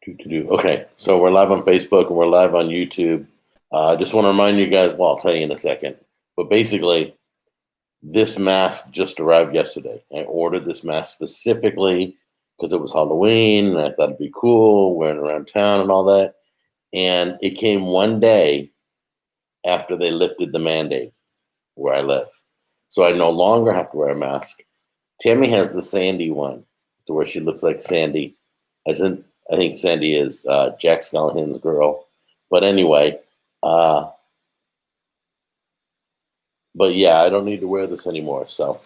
Okay, so we're live on Facebook and we're live on YouTube. I just want to remind you guys. Well, I'll tell you in a second. But basically, this mask just arrived yesterday. I ordered this mask specifically because it was Halloween and I thought it'd be cool wearing it around town and all that. And it came one day after they lifted the mandate where I live, so I no longer have to wear a mask. Tammy has the Sandy one, to where she looks like Sandy. I think Sandy is Jack Scalfani's girl. But anyway, uh, but yeah, I don't need to wear this anymore. So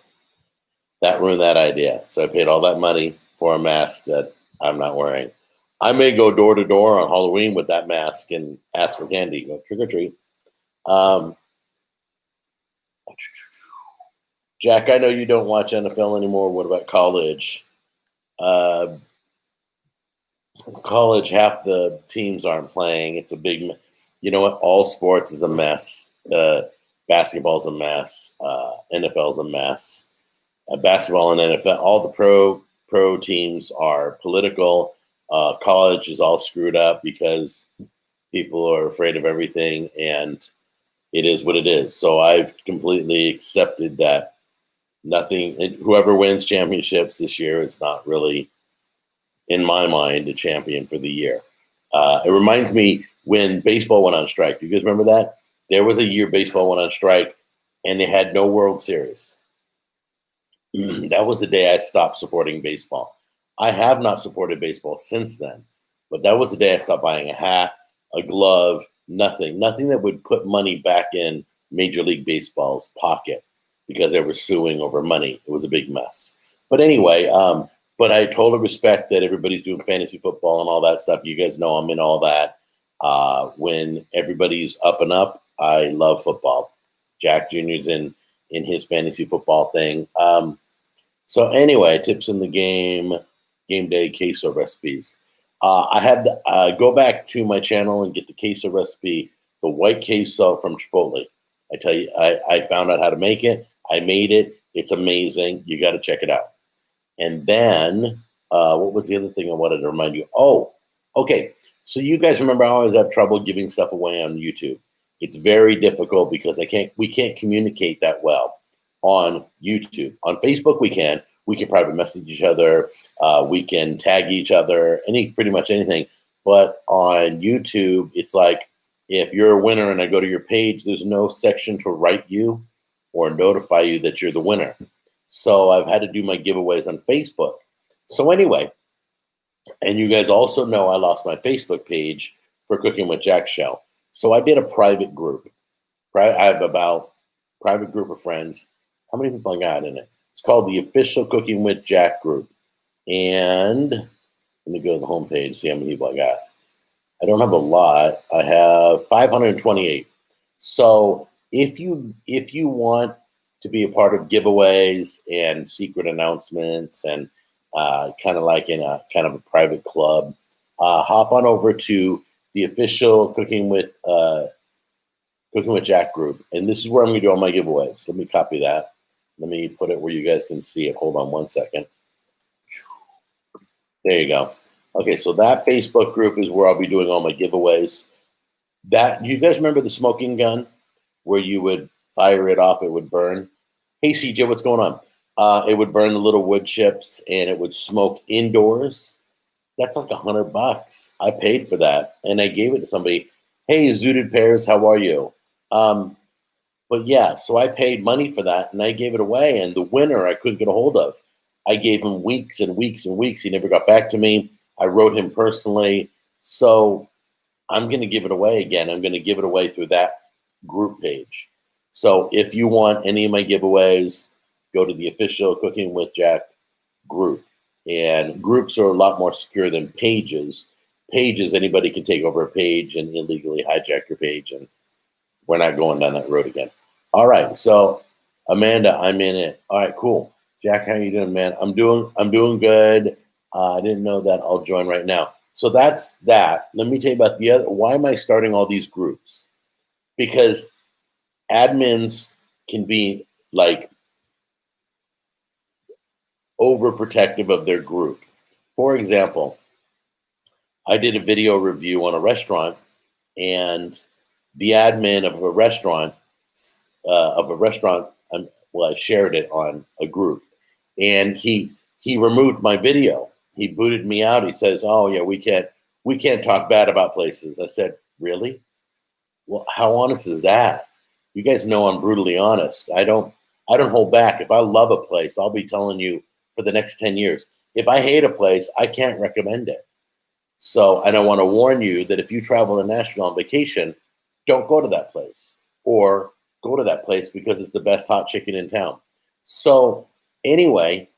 that ruined that idea. So I paid all that money for a mask that I'm not wearing. I may go door to door on Halloween with that mask and ask for candy, go trick or treat. Um, Jack, I know you don't watch NFL anymore. What about college? Uh, College, half the teams aren't playing. It's a big, you know what? All sports is a mess. Basketball's a mess. NFL's a mess. Basketball and NFL, all the pro teams are political. College is all screwed up because people are afraid of everything, and it is what it is. So I've completely accepted that nothing. Whoever wins championships this year is not really, in my mind, a champion for the year. It reminds me when baseball went on strike. Do you guys remember that? There was a year baseball went on strike and they had no World Series. That was the day I stopped supporting baseball. I have not supported baseball since then, but that was the day I stopped buying a hat, a glove, nothing that would put money back in Major League Baseball's pocket because they were suing over money. It was a big mess. But anyway, but I totally respect that everybody's doing fantasy football and all that stuff. You guys know I'm in all that. When everybody's up and up, I love football. Jack Jr.'s in his fantasy football thing. So anyway, tips in the game day queso recipes. I had to go back to my channel and get the queso recipe, the white queso from Chipotle. I tell you, I found out how to make it. I made it. It's amazing. You got to check it out. And then, what was the other thing I wanted to remind you? Oh, okay. So you guys remember I always have trouble giving stuff away on YouTube. It's very difficult because we can't communicate that well on YouTube. On Facebook, we can. We can private message each other. We can tag each other. Pretty much anything. But on YouTube, it's like if you're a winner and I go to your page, there's no section to write you or notify you that you're the winner. So I've had to do my giveaways on Facebook. So anyway, and you guys also know I lost my Facebook page for Cooking with Jack show. So I did a private group. I have about private group of friends. How many people I got in it? It's called the Official Cooking with Jack group. And let me go to the homepage, see how many people I got. I don't have a lot. I have 528. So if you want to be a part of giveaways and secret announcements and kind of like in a kind of a private club, hop on over to the Official Cooking with Jack group, and this is where I'm going to do all my giveaways. Let me copy that. Let me put it where you guys can see it. Hold on one second. There you go. Okay, so that Facebook group is where I'll be doing all my giveaways. That, you guys remember the smoking gun where you would fire it off, it would burn? Hey CJ, what's going on? It would burn the little wood chips and it would smoke indoors. That's like $100. I paid for that and I gave it to somebody. Hey, Zooted Pears, how are you? But yeah, so I paid money for that and I gave it away. And the winner I couldn't get a hold of. I gave him weeks and weeks and weeks. He never got back to me. I wrote him personally. So I'm going to give it away again. I'm going to give it away through that group page. So if you want any of my giveaways, go to the Official Cooking with Jack group. And groups are a lot more secure than pages. Pages, anybody can take over a page and illegally hijack your page, and we're not going down that road again. All right, so Amanda, I'm in it. All right, cool. Jack, how you doing, man? I'm doing good. I didn't know that. I'll join right now. So that's that. Let me tell you about the other. Why am I starting all these groups? Because admins can be like overprotective of their group. For example, I did a video review on a restaurant, and the admin of a restaurant, well, I shared it on a group, and he removed my video. He booted me out. He says, "Oh yeah, we can't talk bad about places." I said, "Really? Well, how honest is that? You guys know I'm brutally honest. I don't hold back. If I love a place, I'll be telling you for the next 10 years. If I hate a place, I can't recommend it. So, and I want to warn you that if you travel to Nashville on vacation, don't go to that place, or go to that place because it's the best hot chicken in town." So, anyway,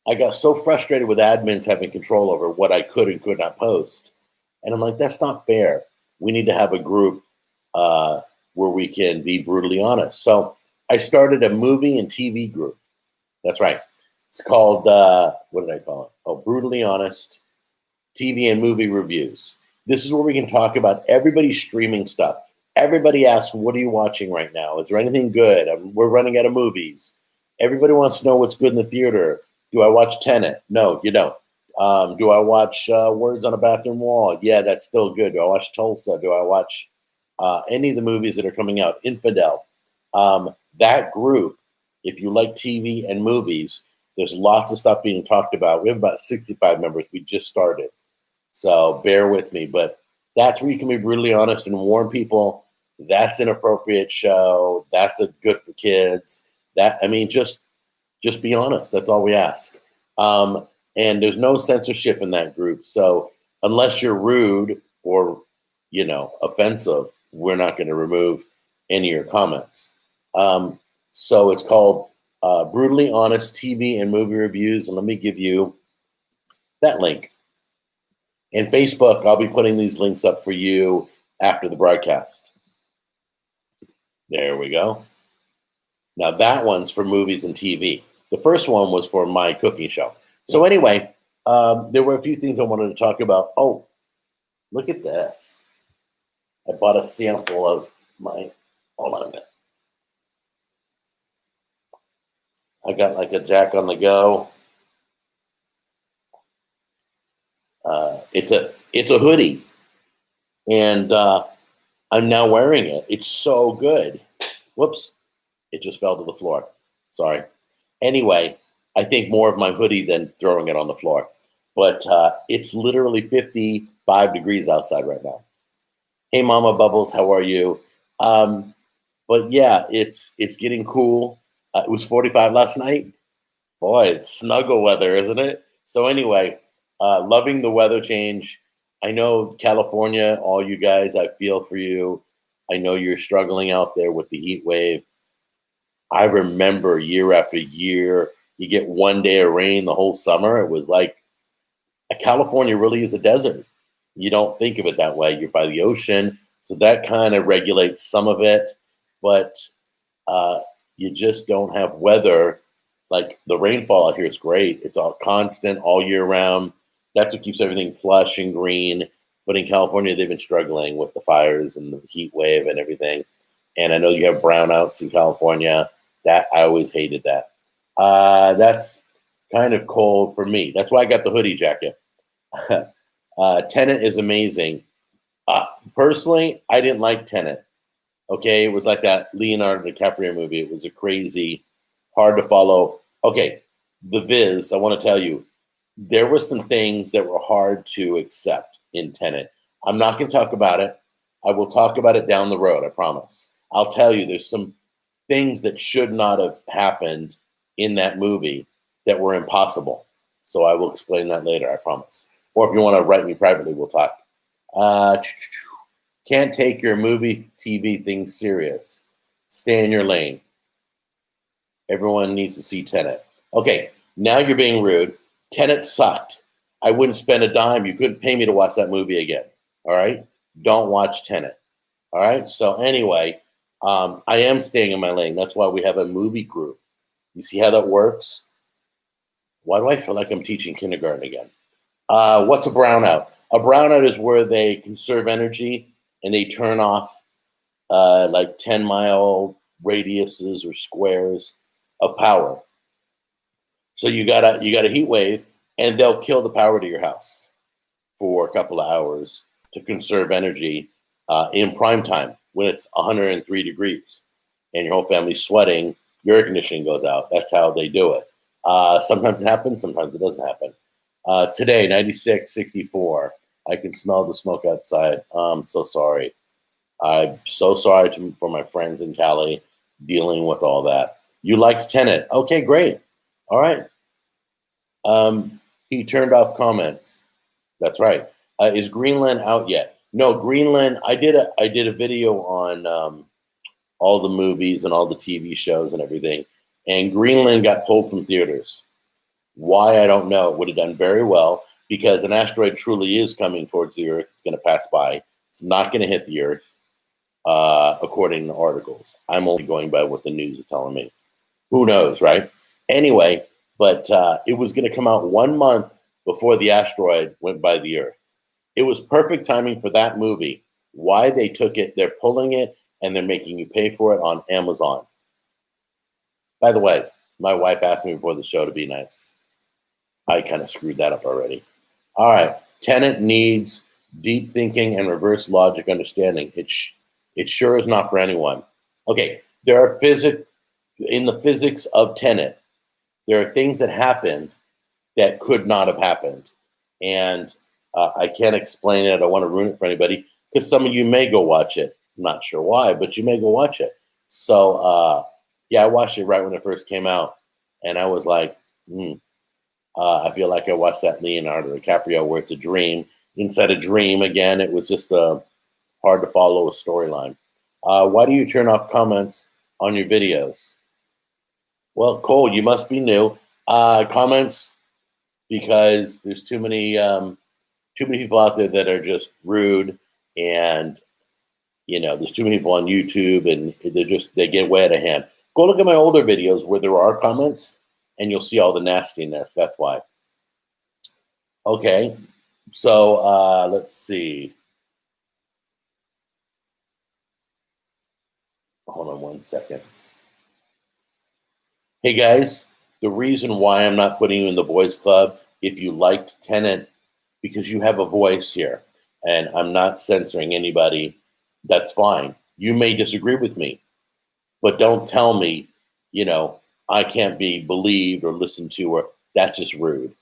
I got so frustrated with admins having control over what I could and could not post. And I'm like, that's not fair. We need to have a group uh, where we can be brutally honest. So I started a movie and TV group. That's right. It's called, what did I call it? Oh, Brutally Honest TV and Movie Reviews. This is where we can talk about everybody's streaming stuff. Everybody asks, what are you watching right now? Is there anything good? We're running out of movies. Everybody wants to know what's good in the theater. Do I watch Tenet? No, you don't. Do I watch Words on a Bathroom Wall? Yeah, that's still good. Do I watch Tulsa? Do I watch any of the movies that are coming out? Infidel. That group, if you like TV and movies, there's lots of stuff being talked about. We have about 65 members. We just started. So bear with me. But that's where you can be brutally honest and warn people that's an appropriate show. That's a good for kids. Just be honest. That's all we ask. And there's no censorship in that group. So unless you're rude or, offensive, we're not going to remove any of your comments. So it's called Brutally Honest TV and Movie Reviews. And let me give you that link. And Facebook, I'll be putting these links up for you after the broadcast. There we go. Now that one's for movies and TV. The first one was for my cooking show. So anyway, there were a few things I wanted to talk about. Oh, look at this. I bought a sample of hold on a minute. I got like a Jack on the Go. It's a hoodie, and I'm now wearing it. It's so good. Whoops, it just fell to the floor. Sorry. Anyway, I think more of my hoodie than throwing it on the floor. But it's literally 55 degrees outside right now. Hey, Mama Bubbles, how are you? But yeah, it's getting cool. It was 45 last night. Boy, it's snuggle weather, isn't it? So anyway, loving the weather change. I know California, all you guys, I feel for you. I know you're struggling out there with the heat wave. I remember year after year, you get one day of rain the whole summer. It was like California really is a desert. You don't think of it that way. You're by the ocean, so that kind of regulates some of it. But you just don't have weather. Like the rainfall out here is great. It's all constant all year round. That's what keeps everything plush and green. But in California, they've been struggling with the fires and the heat wave and everything. And I know you have brownouts in California. That I always hated that. That's kind of cold for me. That's why I got the hoodie jacket. Tenet is amazing. Personally, I didn't like Tenet. Okay, it was like that Leonardo DiCaprio movie. It was a crazy, hard to follow. Okay, The Viz, I want to tell you, there were some things that were hard to accept in Tenet. I'm not going to talk about it. I will talk about it down the road, I promise. I'll tell you, there's some things that should not have happened in that movie that were impossible. So I will explain that later, I promise. Or if you want to write me privately, we'll talk. Can't take your movie, TV things serious. Stay in your lane. Everyone needs to see Tenet. Okay, now you're being rude. Tenet sucked. I wouldn't spend a dime. You couldn't pay me to watch that movie again. All right? Don't watch Tenet. All right? So anyway, I am staying in my lane. That's why we have a movie group. You see how that works? Why do I feel like I'm teaching kindergarten again? What's a brownout? A brownout is where they conserve energy and they turn off like 10-mile radiuses or squares of power. So you got a heat wave, and they'll kill the power to your house for a couple of hours to conserve energy in prime time when it's 103 degrees and your whole family's sweating. Your air conditioning goes out. That's how they do it. Sometimes it happens, sometimes it doesn't happen. Today, 96, 64. I can smell the smoke outside. I'm so sorry. I'm so sorry for my friends in Cali dealing with all that. You liked Tenet. Okay, great. All right. He turned off comments. That's right. Is Greenland out yet? No, Greenland. I did a video on all the movies and all the TV shows and everything, and Greenland got pulled from theaters. Why, I don't know. It would have done very well because an asteroid truly is coming towards the Earth. It's going to pass by. It's not going to hit the Earth, according to articles. I'm only going by what the news is telling me. Who knows, right? Anyway, but it was going to come out 1 month before the asteroid went by the Earth. It was perfect timing for that movie. Why they took it, they're pulling it, and they're making you pay for it on Amazon. By the way, my wife asked me before the show to be nice. I kind of screwed that up already. All right. Tenet needs deep thinking and reverse logic understanding. It sure is not for anyone. Okay, there are in the physics of Tenet, there are things that happened that could not have happened. And I can't explain it. I don't want to ruin it for anybody because some of you may go watch it. I'm not sure why, but you may go watch it. So, yeah, I watched it right when it first came out. And I was like, I feel like I watched that Leonardo DiCaprio where it's a dream. Inside a dream, again, it was just hard to follow a storyline. Why do you turn off comments on your videos? Well, Cole, you must be new. Comments because there's too many people out there that are just rude, and there's too many people on YouTube, and they get way out of hand. Go look at my older videos where there are comments, and you'll see all the nastiness. That's why. Okay, so let's see. Hold on 1 second. Hey guys, the reason why I'm not putting you in the boys club, if you liked Tenet, because you have a voice here, and I'm not censoring anybody, that's fine. You may disagree with me, but don't tell me, I can't be believed or listened to, or that's just rude,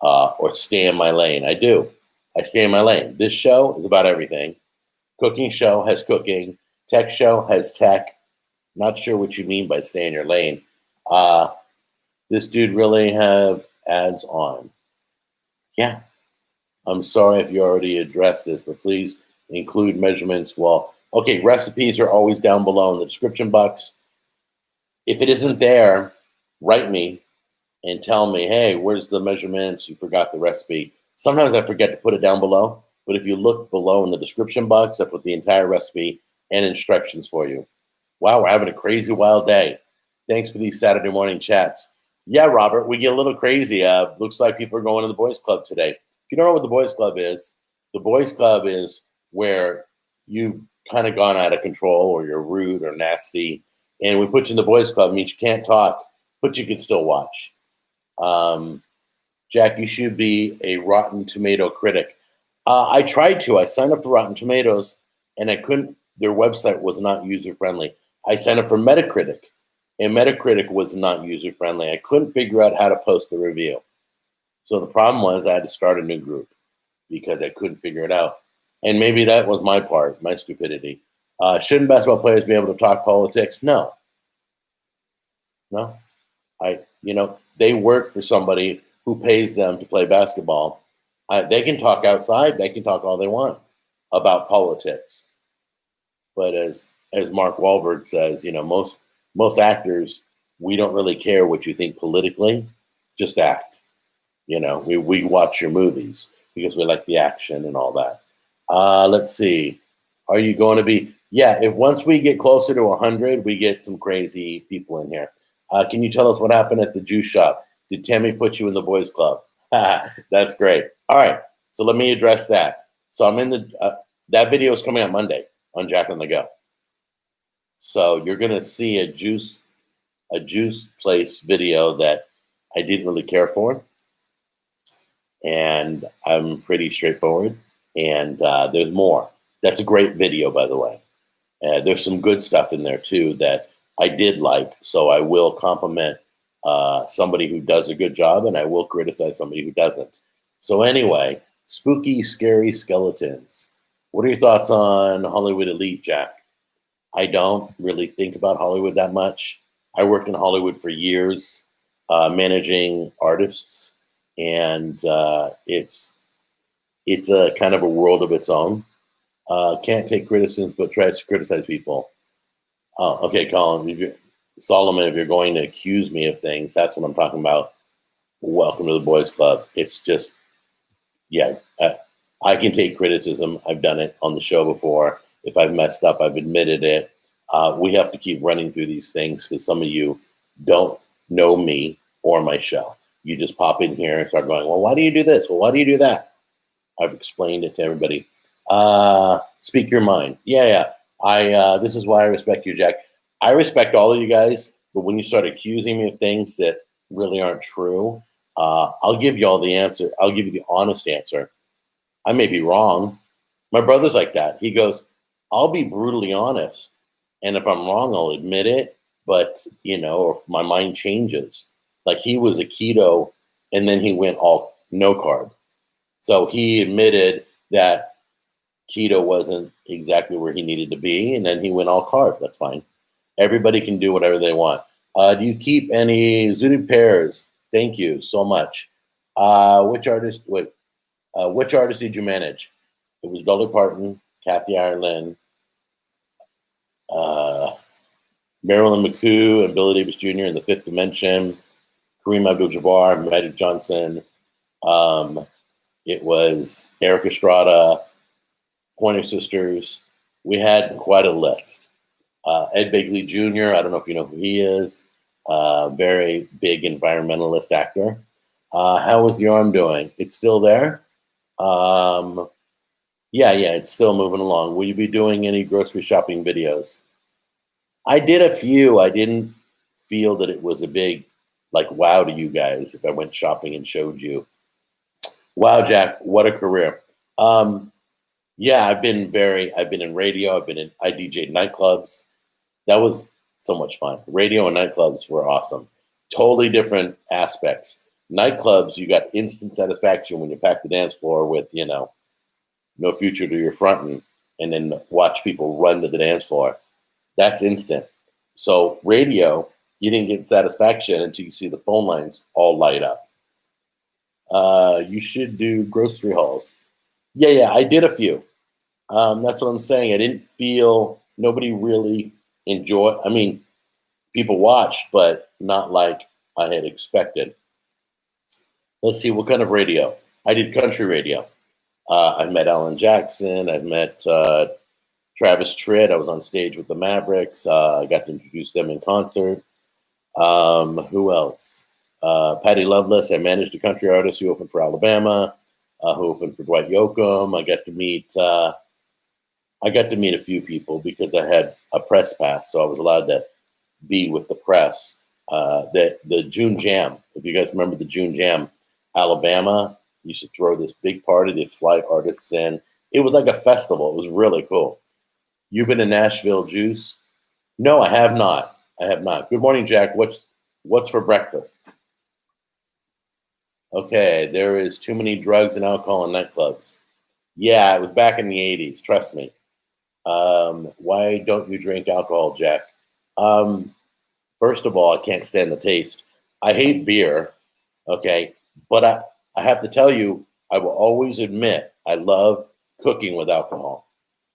or stay in my lane. I do. I stay in my lane. This show is about everything. Cooking show has cooking. Tech show has tech. Not sure what you mean by stay in your lane. This dude really have ads on. Yeah. I'm sorry if you already addressed this, but please include measurements. Well, okay, recipes are always down below in the description box. If it isn't there, write me and tell me, hey, where's the measurements? You forgot the recipe. Sometimes I forget to put it down below, but if you look below in the description box, I put the entire recipe and instructions for you. Wow, we're having a crazy wild day. Thanks for these Saturday morning chats. Yeah, Robert, we get a little crazy. Looks like people are going to the boys club today. If you don't know what the boys club is where you've kind of gone out of control or you're rude or nasty. And we put you in the boys club. It means you can't talk, but you can still watch. Jack, you should be a Rotten Tomato critic. I tried to. I signed up for Rotten Tomatoes, and I couldn't. Their website was not user-friendly. I signed up for Metacritic, and Metacritic was not user-friendly. I couldn't figure out how to post the review. So the problem was I had to start a new group because I couldn't figure it out. And maybe that was my part, my stupidity. Shouldn't basketball players be able to talk politics? No. They work for somebody who pays them to play basketball. They can talk outside. They can talk all they want about politics. But as Mark Wahlberg says, most actors, we don't really care what you think politically. Just act. We watch your movies because we like the action and all that. Let's see. Are you going to be? Yeah. If once we get closer to 100, we get some crazy people in here. Can you tell us what happened at the juice shop? Did Tammy put you in the boys club? That's great. All right. So let me address that. So I'm in that video is coming out Monday on Jack on the Go. So you're going to see a juice place video that I didn't really care for. and I'm pretty straightforward. And there's more. That's a great video, by the way. There's some good stuff in there too that I did like, so I will compliment somebody who does a good job, and I will criticize somebody who doesn't. So anyway, spooky, scary skeletons. What are your thoughts on Hollywood Elite, Jack? I don't really think about Hollywood that much. I worked in Hollywood for years, managing artists, and it's a kind of a world of its own. Can't take criticisms, but tries to criticize people. Okay, Colin, Solomon, if you're going to accuse me of things, that's what I'm talking about. Welcome to the Boys Club. It's just, yeah, I can take criticism. I've done it on the show before. If I've messed up, I've admitted it. We have to keep running through these things because some of you don't know me or my show. You just pop in here and start going, well, why do you do this? Well, why do you do that? I've explained it to everybody. Speak your mind. Yeah. This is why I respect you, Jack. I respect all of you guys, but when you start accusing me of things that really aren't true, I'll give you all the answer. I'll give you the honest answer. I may be wrong. My brother's like that. He goes, I'll be brutally honest. And if I'm wrong, I'll admit it. But, if my mind changes. Like he was a keto and then he went all no carb. So he admitted that keto wasn't exactly where he needed to be. And then he went all carb. That's fine. Everybody can do whatever they want. Do you keep any zooted pairs? Thank you so much. Which artist did you manage? It was Dolly Parton, Kathy Ireland, Marilyn McCoo and Billy Davis Jr. in The Fifth Dimension, Kareem Abdul-Jabbar, Magic Johnson. It was Eric Estrada, Pointer Sisters. We had quite a list. Ed Begley Jr., I don't know if you know who he is, very big environmentalist actor. How is your arm doing? It's still there? Yeah, it's still moving along. Will you be doing any grocery shopping videos? I did a few. I didn't feel that it was a big, wow to you guys if I went shopping and showed you. Wow, Jack, what a career. Yeah, I've been in radio. I DJ'd nightclubs. That was so much fun. Radio and nightclubs were awesome. Totally different aspects. Nightclubs, you got instant satisfaction when you pack the dance floor with, no future to your fronting, and then watch people run to the dance floor. That's instant. So radio, you didn't get satisfaction until you see the phone lines all light up. You should do grocery hauls. Yeah, I did a few. That's what I'm saying. I didn't feel nobody really enjoyed. I mean, people watched, but not like I had expected. Let's see, what kind of radio? I did country radio. I've met Alan Jackson. I've met Travis Tritt. I was on stage with the Mavericks. I got to introduce them in concert. Who else? Patty Loveless. I managed a country artist who opened for Alabama, who opened for Dwight Yoakam. I got to meet a few people because I had a press pass, so I was allowed to be with the press. The June Jam. If you guys remember the June Jam, Alabama used to throw this big party. They'd fly artists in. It was like a festival. It was really cool. You've been to Nashville, Juice? No, I have not. Good morning, Jack. What's for breakfast? Okay, there is too many drugs and alcohol in nightclubs. Yeah, it was back in the 80s. Trust me. Why don't you drink alcohol, Jack? First of all, I can't stand the taste. I hate beer. Okay, but I have to tell you, I will always admit I love cooking with alcohol.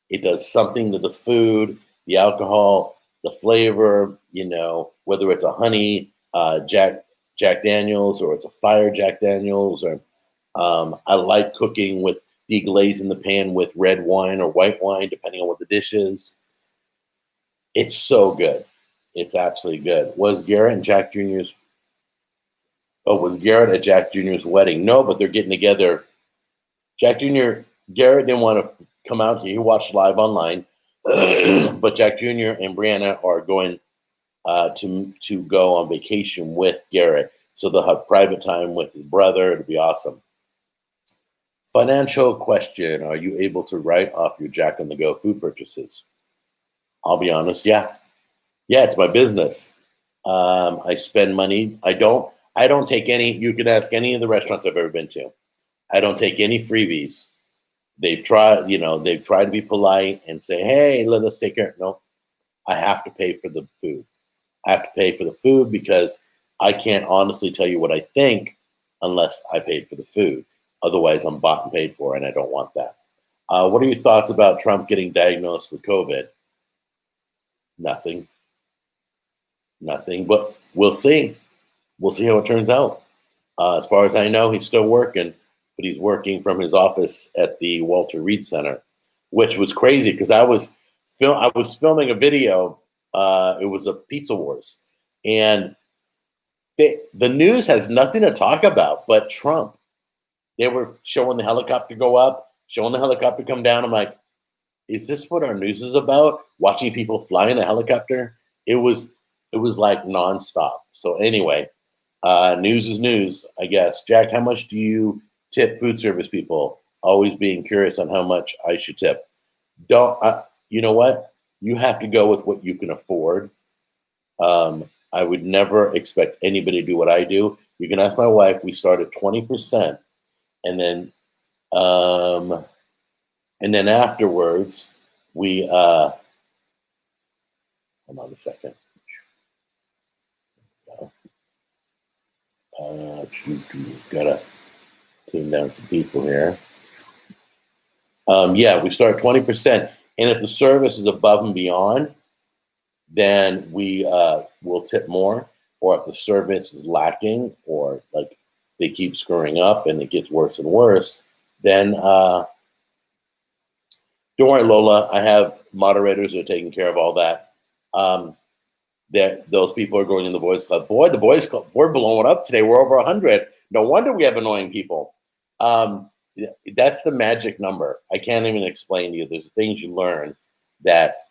It does something to the food, the alcohol, the flavor, whether it's a honey Jack Daniels or it's a fire Jack Daniels, or I like cooking with deglaze in the pan with red wine or white wine, depending on what the dish is. It's so good. It's absolutely good. Was Garrett at Jack Jr.'s wedding? No, but they're getting together. Jack Jr., Garrett didn't want to come out here. He watched live online. But Jack Jr. and Brianna are going to go on vacation with Garrett. So they'll have private time with his brother. It'll be awesome. Financial question: are you able to write off your Jack on the Go food purchases? I'll be honest. Yeah, yeah, it's my business. I spend money. I don't. I don't take any. You can ask any of the restaurants I've ever been to. I don't take any freebies. They've tried. They've tried to be polite and say, "Hey, let us take care." No, I have to pay for the food. I have to pay for the food because I can't honestly tell you what I think unless I paid for the food. Otherwise, I'm bought and paid for, and I don't want that. What are your thoughts about Trump getting diagnosed with COVID? Nothing, nothing, but we'll see. We'll see how it turns out. As far as I know, he's still working, but he's working from his office at the Walter Reed Center, which was crazy because I was filming a video. It was a Pizza Wars, and the news has nothing to talk about but Trump. They were showing the helicopter go up, showing the helicopter come down. I'm like, is this what our news is about? Watching people fly in a helicopter? It was like nonstop. So anyway, news is news, I guess. Jack, how much do you tip food service people? Always being curious on how much I should tip. Don't you know what? You have to go with what you can afford. I would never expect anybody to do what I do. You can ask my wife. We start at 20%, and then um, afterwards we hold on a second. Gotta tune down some people here. Yeah, we start at 20%, and if the service is above and beyond, then we will tip more. Or if the service is lacking, or like they keep screwing up and it gets worse and worse, then don't worry, Lola. I have moderators who are taking care of all that. That those people are going in the boys club. Boy, the boys club, we're blowing up today. We're over 100. No wonder we have annoying people. That's the magic number. I can't even explain to you. There's things you learn that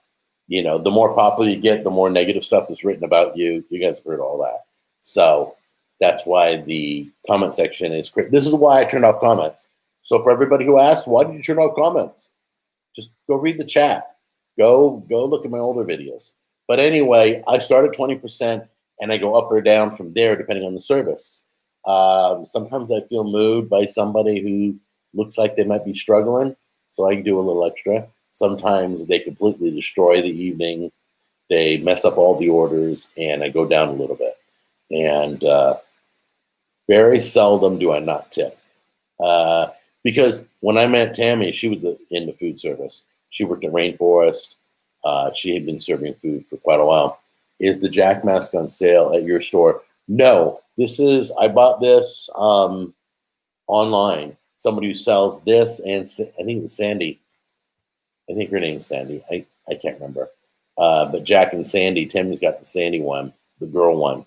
the more popular you get, the more negative stuff that's written about you. You guys have heard all that. So that's why the comment section is great. This is why I turned off comments. So for everybody who asks, why did you turn off comments? Just go read the chat. Go look at my older videos. But anyway, I start at 20% and I go up or down from there depending on the service. Sometimes I feel moved by somebody who looks like they might be struggling, so I can do a little extra. Sometimes they completely destroy the evening. They mess up all the orders, and I go down a little bit. And very seldom do I not tip. Because when I met Tammy, she was in the food service. She worked at Rainforest. She had been serving food for quite a while. Is the Jack mask on sale at your store? No. I bought this online. Somebody who sells this, and I think it was Sandy. I think her name's Sandy. I can't remember. But Jack and Sandy, Timmy's got the Sandy one, the girl one.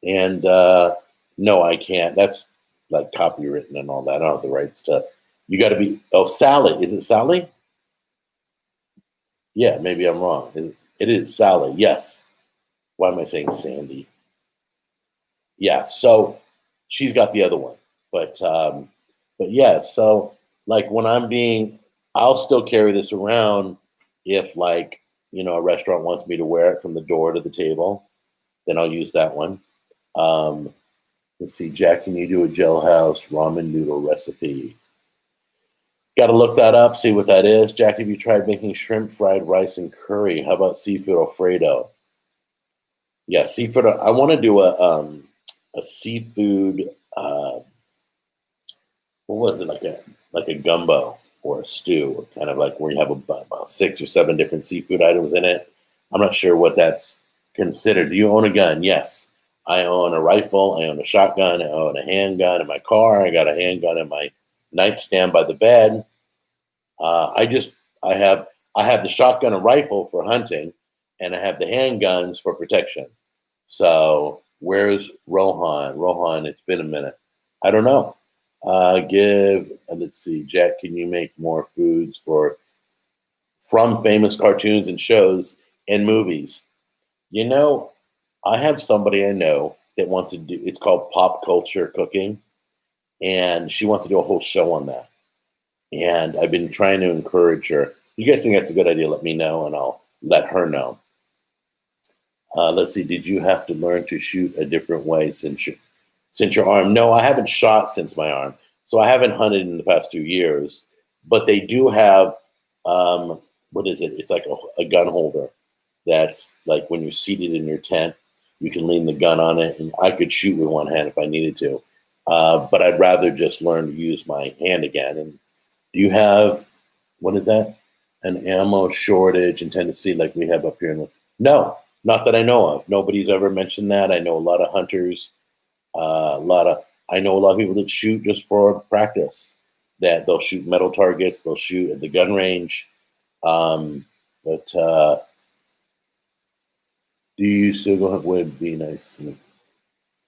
And no, I can't. That's like copywritten and all that. I don't have the rights to. You got to be. Oh, Sally. Is it Sally? Yeah, maybe I'm wrong. It is Sally. Yes. Why am I saying Sandy? Yeah. So she's got the other one, but yeah. So like when I'll still carry this around if a restaurant wants me to wear it from the door to the table, then I'll use that one. Let's see, Jack, can you do a jailhouse ramen noodle recipe? Got to look that up, see what that is. Jack, have you tried making shrimp fried rice and curry? How about seafood Alfredo? Yeah, seafood. I want to do a seafood. What was it, like a gumbo or a stew, kind of like where you have about 6 or 7 different seafood items in it. I'm not sure what that's considered. Do you own a gun? Yes, I own a rifle. I own a shotgun. I own a handgun in my car. I got a handgun in my nightstand by the bed. I have the shotgun and rifle for hunting, and I have the handguns for protection. So where's Rohan? Rohan, it's been a minute. I don't know. Let's see, Jack, can you make more foods from famous cartoons and shows and movies? I have somebody I know that wants to do, it's called pop culture cooking, and she wants to do a whole show on that. And I've been trying to encourage her. You guys think that's a good idea? Let me know, and I'll let her know. Let's see. Did you have to learn to shoot a different way since your arm? No, I haven't shot since my arm. So I haven't hunted in the past 2 years. But they do have what is it? It's like a gun holder. That's like when you're seated in your tent, you can lean the gun on it, and I could shoot with one hand if I needed to. But I'd rather just learn to use my hand again. And do you have what is that? An ammo shortage in Tennessee like we have up here in the no, not that I know of. Nobody's ever mentioned that. I know a lot of hunters, a lot of I know a lot of people that shoot just for practice. That they'll shoot metal targets, they'll shoot at the gun range. But do you still go have would be nice?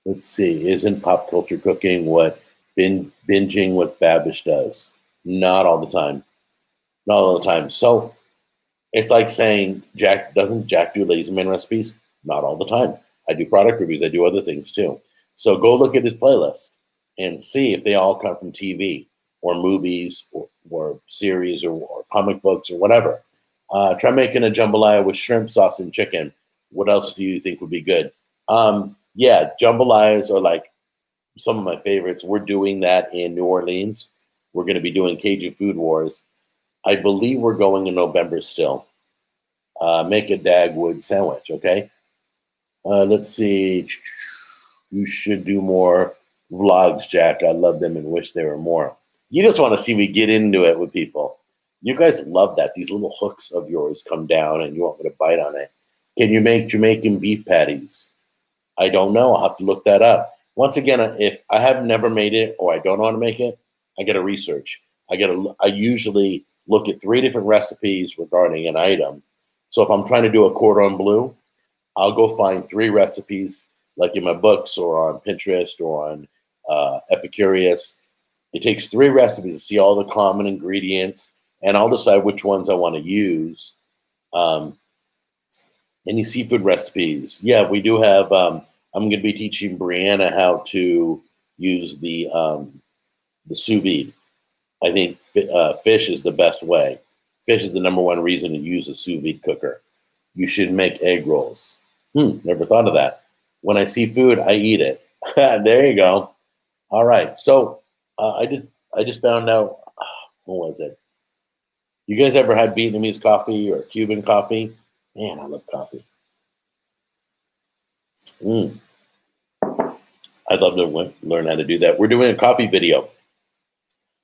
Let's see. Isn't pop culture cooking what binging what Babish does? Not all the time. Not all the time. So it's like saying doesn't Jack do Lazy Man recipes? Not all the time. I do product reviews. I do other things too. So go look at his playlist and see if they all come from TV or movies or series or comic books or whatever. Try making a jambalaya with shrimp sauce and chicken. What else do you think would be good? Yeah, jambalayas are like some of my favorites. We're doing that in New Orleans. We're going to be doing Cajun Food Wars. I believe we're going in November still. Make a Dagwood sandwich, okay? Let's see. You should do more vlogs, Jack. I love them and wish there were more. You just want to see me get into it with people. You guys love that. These little hooks of yours come down and you want me to bite on it. Can you make Jamaican beef patties? I don't know. I'll have to look that up. Once again, if I have never made it or I don't know how to make it, I got to research. I usually look at 3 different recipes regarding an item. So if I'm trying to do a cordon bleu, I'll go find 3 recipes like in my books or on Pinterest or on Epicurious. It takes 3 recipes to see all the common ingredients, and I'll decide which ones I want to use. Any seafood recipes? Yeah, we do have. I'm going to be teaching Brianna how to use the sous vide. I think fish is the best way. Fish is the number one reason to use a sous vide cooker. You should make egg rolls. Never thought of that. When I see food, I eat it. There you go. All right. So I just found out. What was it? You guys ever had Vietnamese coffee or Cuban coffee? Man, I love coffee. I'd love to learn how to do that. We're doing a coffee video.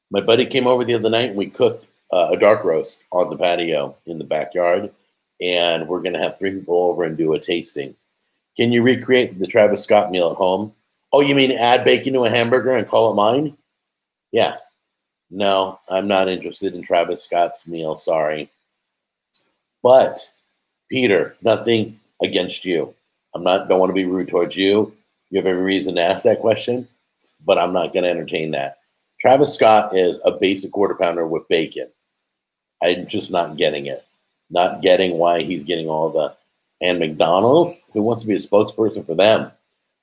My buddy came over the other night and we cooked a dark roast on the patio in the backyard. And we're going to have 3 people over and do a tasting. Can you recreate the Travis Scott meal at home? Oh, you mean add bacon to a hamburger and call it mine? Yeah. No, I'm not interested in Travis Scott's meal. Sorry. But Peter, nothing against you. Don't want to be rude towards you. You have every reason to ask that question, but I'm not going to entertain that. Travis Scott is a basic quarter pounder with bacon. I'm just not getting it. Not getting why he's getting all the. And McDonald's, who wants to be a spokesperson for them?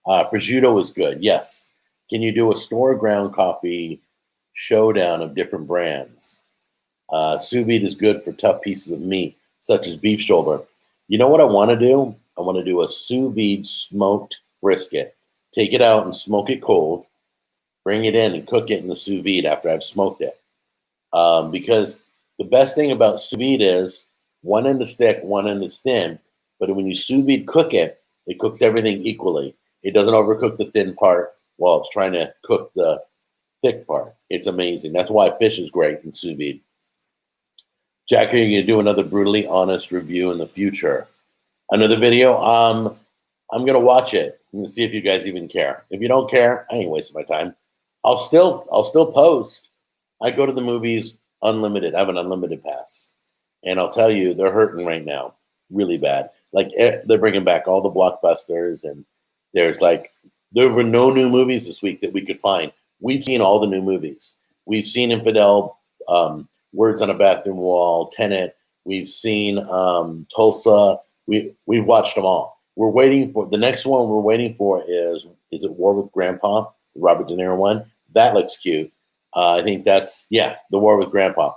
Prosciutto is good, yes. Can you do a store ground coffee showdown of different brands? Sous vide is good for tough pieces of meat, such as beef shoulder. You know what I want to do? I want to do a sous vide smoked brisket. Take it out and smoke it cold. Bring it in and cook it in the sous vide after I've smoked it. Because the best thing about sous vide is one end is thick, one end is thin. But when you sous vide cook it, it cooks everything equally. It doesn't overcook the thin part while it's trying to cook the thick part. It's amazing. That's why fish is great in sous vide. Jack, are you going to do another brutally honest review in the future? Another video? I'm going to watch it and see if you guys even care. If you don't care, I ain't wasting my time. I'll still post. I go to the movies unlimited. I have an unlimited pass. And I'll tell you, they're hurting right now. Really bad. Like they're bringing back all the blockbusters, and there were no new movies this week that we could find. We've seen all the new movies. We've seen Infidel, Words on a Bathroom Wall, Tenet. We've seen Tulsa. We've watched them all. We're waiting for the next one. We're waiting for is it War with Grandpa, Robert De Niro one? That looks cute. I think that's The War with Grandpa.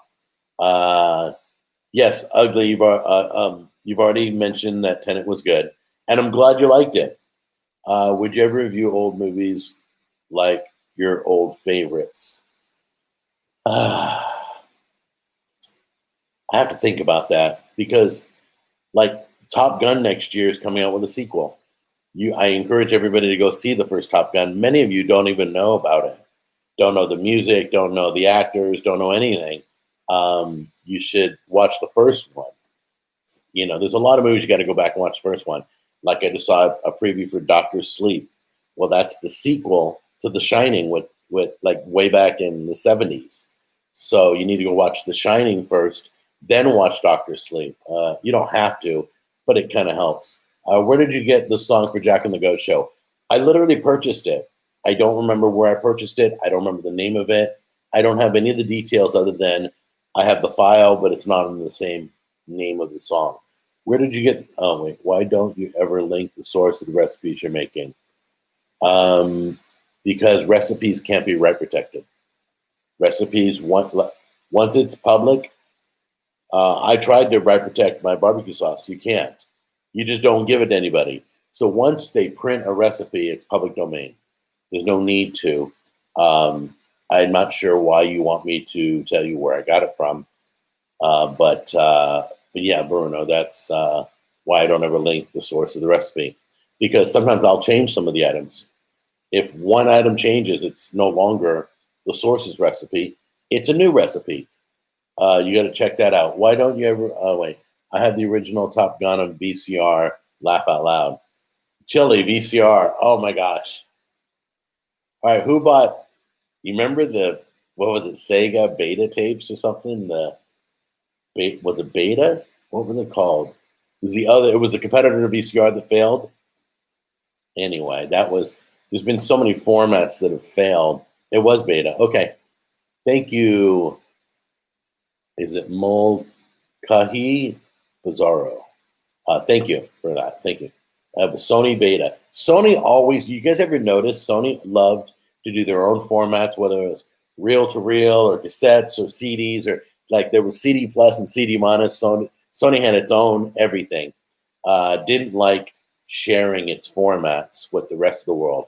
Yes, Ugly. You've already mentioned that Tenet was good, and I'm glad you liked it. Would you ever review old movies like your old favorites? I have to think about that because, like, Top Gun next year is coming out with a sequel. I encourage everybody to go see the first Top Gun. Many of you don't even know about it. Don't know the music, don't know the actors, don't know anything. You should watch the first one. There's a lot of movies you got to go back and watch the first one. Like I just saw a preview for Doctor Sleep. Well, that's the sequel to The Shining with like way back in the 70s. So you need to go watch The Shining first, then watch Doctor Sleep. You don't have to, but it kind of helps. Where did you get the song for Jack and the Ghost Show? I literally purchased it. I don't remember where I purchased it. I don't remember the name of it. I don't have any of the details other than I have the file, but it's not in the same name of the song. Where did you get? Oh wait, why don't you ever link the source of the recipes you're making? Because recipes can't be right protected. Recipes once it's public. I tried to right protect my barbecue sauce. You can't. You just don't give it to anybody. So once they print a recipe, it's public domain. There's no need to. I'm not sure why you want me to tell you where I got it from, but yeah, Bruno, that's why I don't ever link the source of the recipe, because sometimes I'll change some of the items. If one item changes, it's no longer the source's recipe. It's a new recipe. You got to check that out. Why don't you ever? Oh wait, I have the original Top Gun on VCR. Laugh out loud. Chili VCR. Oh my gosh. All right, who bought? You remember what was it? Sega Beta tapes or something? Was it Beta? What was it called? It was a competitor to VCR that failed. Anyway, there's been so many formats that have failed. It was Beta. Okay. Thank you. Is it Molkahi Bizarro? Thank you for that. Thank you. Sony Beta. Sony always, you guys ever notice Sony loved to do their own formats, whether it was reel to reel or cassettes or CDs, or like there was CD plus and CD minus. Sony had its own everything. Didn't like sharing its formats with the rest of the world.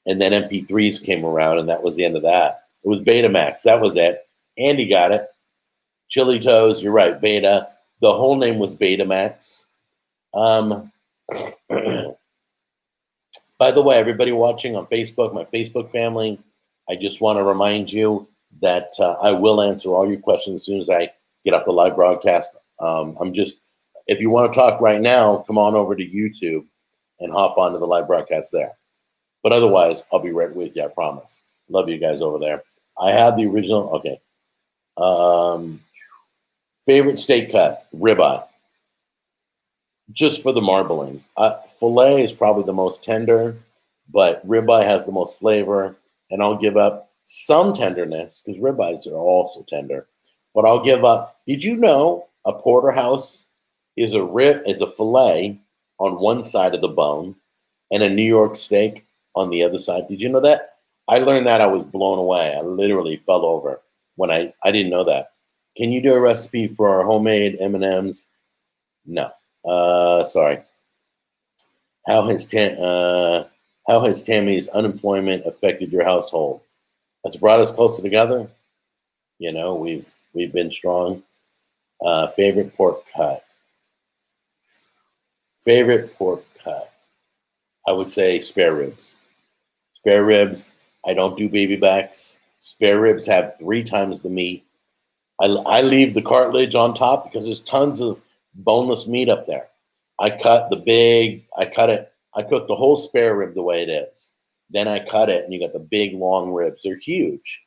And then MP3s came around, and that was the end of that. It was Betamax. That was it. Andy got it. Chili Toes, you're right, Beta. The whole name was Betamax. By the way, everybody watching on Facebook, my Facebook family, I just want to remind you that I will answer all your questions as soon as I get off the live broadcast. If you want to talk right now, come on over to YouTube and hop onto the live broadcast there. But otherwise, I'll be right with you, I promise. Love you guys over there. I have the original, okay. Favorite steak cut, ribeye. Just for the marbling. Filet is probably the most tender, but ribeye has the most flavor, and I'll give up some tenderness because ribeyes are also tender. But I'll give up. Did you know a porterhouse is a filet on one side of the bone, and a New York steak on the other side? Did you know that? I learned that. I was blown away. I literally fell over when I didn't know that. Can you do a recipe for our homemade M&Ms? No. Sorry. How has Tammy's unemployment affected your household? That's brought us closer together. We've been strong. Favorite pork cut. Favorite pork cut. I would say spare ribs. Spare ribs. I don't do baby backs. Spare ribs have 3 times the meat. I leave the cartilage on top because there's tons of boneless meat up there. I cook the whole spare rib the way it is. Then I cut it, and you got the big, long ribs. They're huge.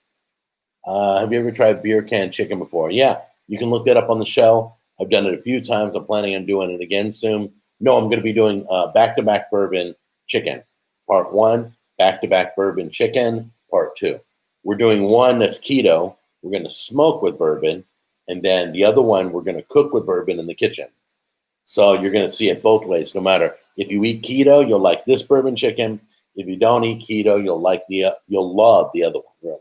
Have you ever tried beer can chicken before? Yeah, you can look that up on the show. I've done it a few times. I'm planning on doing it again soon. No, I'm going to be doing back-to-back bourbon chicken. Part 1, back-to-back bourbon chicken. Part 2. We're doing one that's keto. We're going to smoke with bourbon. And then the other one, we're going to cook with bourbon in the kitchen. So you're going to see it both ways. No matter if you eat keto, you'll like this bourbon chicken. If you don't eat keto, you'll love the other one, really.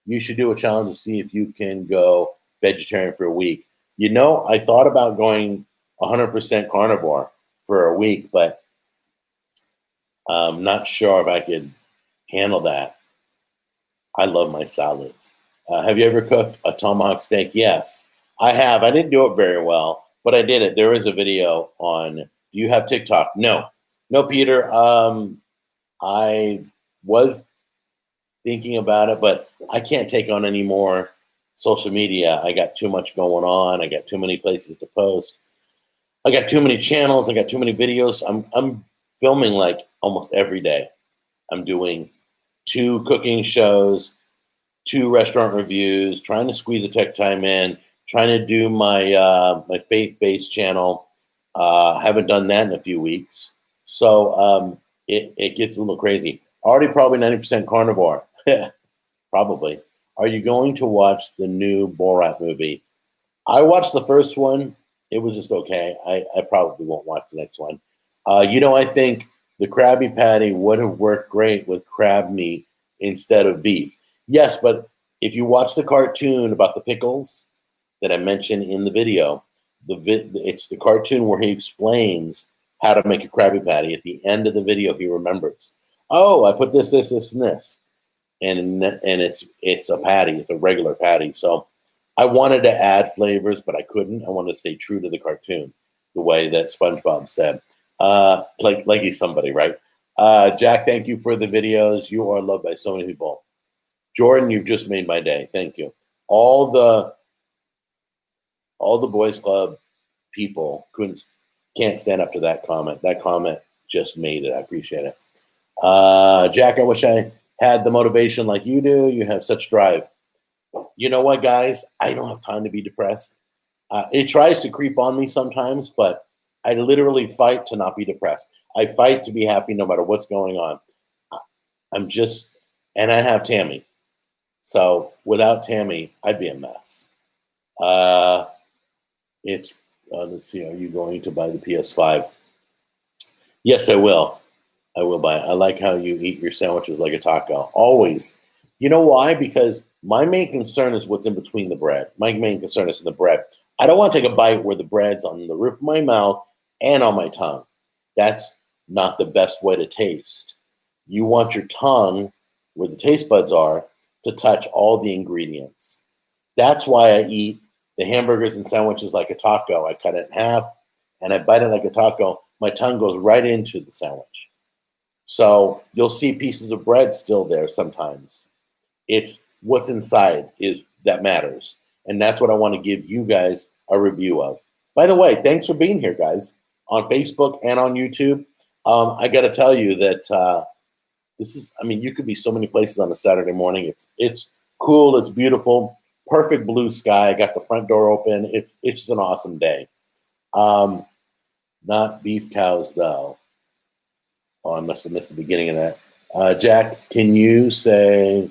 you should do a challenge to see if you can go vegetarian for a week. You know, I thought about going 100% carnivore for a week, but I'm not sure if I could handle that. I love my salads. Have you ever cooked a tomahawk steak? Yes, I have. I didn't do it very well, but I did it. There is a video on. Do you have TikTok? No, no, Peter. I was thinking about it, but I can't take on any more social media. I got too much going on. I got too many places to post. I got too many channels. I got too many videos. I'm filming like almost every day. I'm doing 2 cooking shows, 2 restaurant reviews, trying to squeeze the tech time in, trying to do my faith-based channel. Haven't done that in a few weeks, so it gets a little crazy. Already probably 90% carnivore. Probably. Are you going to watch the new Borat movie? I watched the first one. It was just okay. I probably won't watch the next one. I think the Krabby Patty would have worked great with crab meat instead of beef. Yes, but if you watch the cartoon about the pickles that I mentioned in the video, it's the cartoon where he explains how to make a Krabby Patty. At the end of the video, he remembers. Oh, I put this, and this, and it's a patty. It's a regular patty. So I wanted to add flavors, but I couldn't. I wanted to stay true to the cartoon, the way that SpongeBob said. Like he's somebody, right? Jack, thank you for the videos. You are loved by so many people. Jordan, you've just made my day. Thank you. All the Boys Club people can't stand up to that comment. That comment just made it. I appreciate it. Jack, I wish I had the motivation like you do. You have such drive. You know what, guys? I don't have time to be depressed. It tries to creep on me sometimes, but I literally fight to not be depressed. I fight to be happy no matter what's going on. And I have Tammy. So without Tammy, I'd be a mess. Let's see, are you going to buy the PS5? Yes, I will. I will buy it. I like how you eat your sandwiches like a taco. Always. You know why? Because my main concern is what's in between the bread. My main concern is in the bread. I don't want to take a bite where the bread's on the roof of my mouth and on my tongue. That's not the best way to taste. You want your tongue, where the taste buds are, to touch all the ingredients. That's why I eat the hamburgers and sandwiches like a taco. I cut it in half and I bite it like a taco. My tongue goes right into the sandwich. So you'll see pieces of bread still there sometimes. It's what's inside that matters. And that's what I want to give you guys a review of. By the way, thanks for being here, guys, on Facebook and on YouTube. I got to tell you that you could be so many places on a Saturday morning. It's cool. It's beautiful. Perfect blue sky. I got the front door open. It's just an awesome day. Not beef cows, though. Oh, I must have missed the beginning of that. Jack, can you say,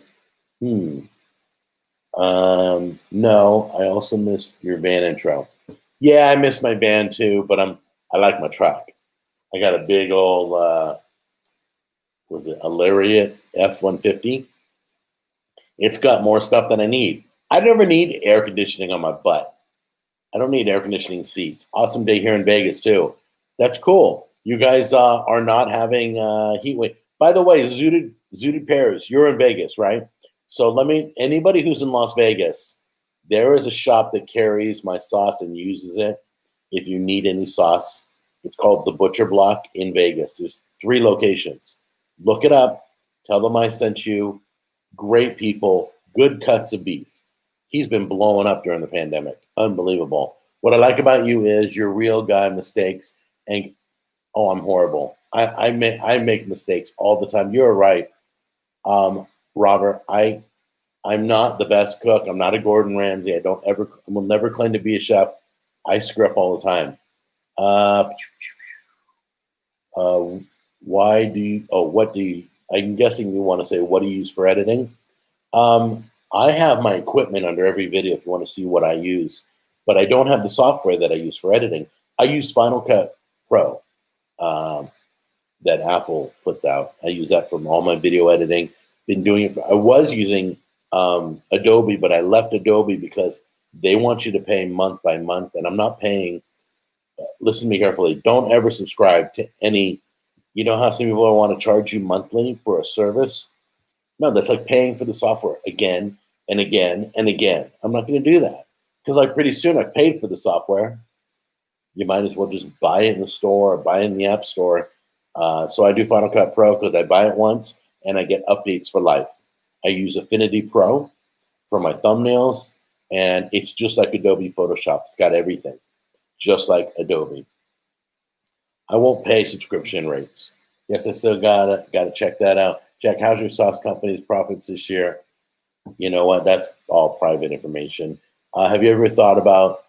no, I also missed your band intro. Yeah, I missed my band too, but I like my truck. I got a big old, was it a Lariat F-150? It's got more stuff than I need. I never need air conditioning on my butt. I don't need air conditioning seats. Awesome day here in Vegas too. That's cool. You guys are not having heat wave. By the way, Zooted Pears, you're in Vegas, right? So anybody who's in Las Vegas, there is a shop that carries my sauce and uses it. If you need any sauce, it's called the Butcher Block in Vegas. There's 3 locations. Look it up. Tell them I sent you. Great people, good cuts of beef. He's been blowing up during the pandemic. Unbelievable. What I like about you is you're a real guy, mistakes, and I'm horrible. I make mistakes all the time. You're right, Robert. I'm not the best cook. I'm not a Gordon Ramsay. I will never claim to be a chef. I screw up all the time. I'm guessing you want to say, what do you use for editing? I have my equipment under every video if you want to see what I use, but I don't have the software that I use for editing. I use Final Cut Pro that Apple puts out. I use that for all my video editing. Been doing it. I was using Adobe, but I left Adobe because they want you to pay month by month, and I'm not paying. Listen to me carefully. Don't ever subscribe to any. You know how some people want to charge you monthly for a service? No, that's like paying for the software again and again and again. I'm not going to do that because like pretty soon I paid for the software. You might as well just buy it in the store or buy it in the app store. So I do Final Cut Pro because I buy it once and I get updates for life. I use Affinity Pro for my thumbnails, and it's just like Adobe Photoshop. It's got everything, just like Adobe. I won't pay subscription rates. Yes, I still gotta check that out. Jack, how's your sauce company's profits this year? You know what? That's all private information. Have you ever thought about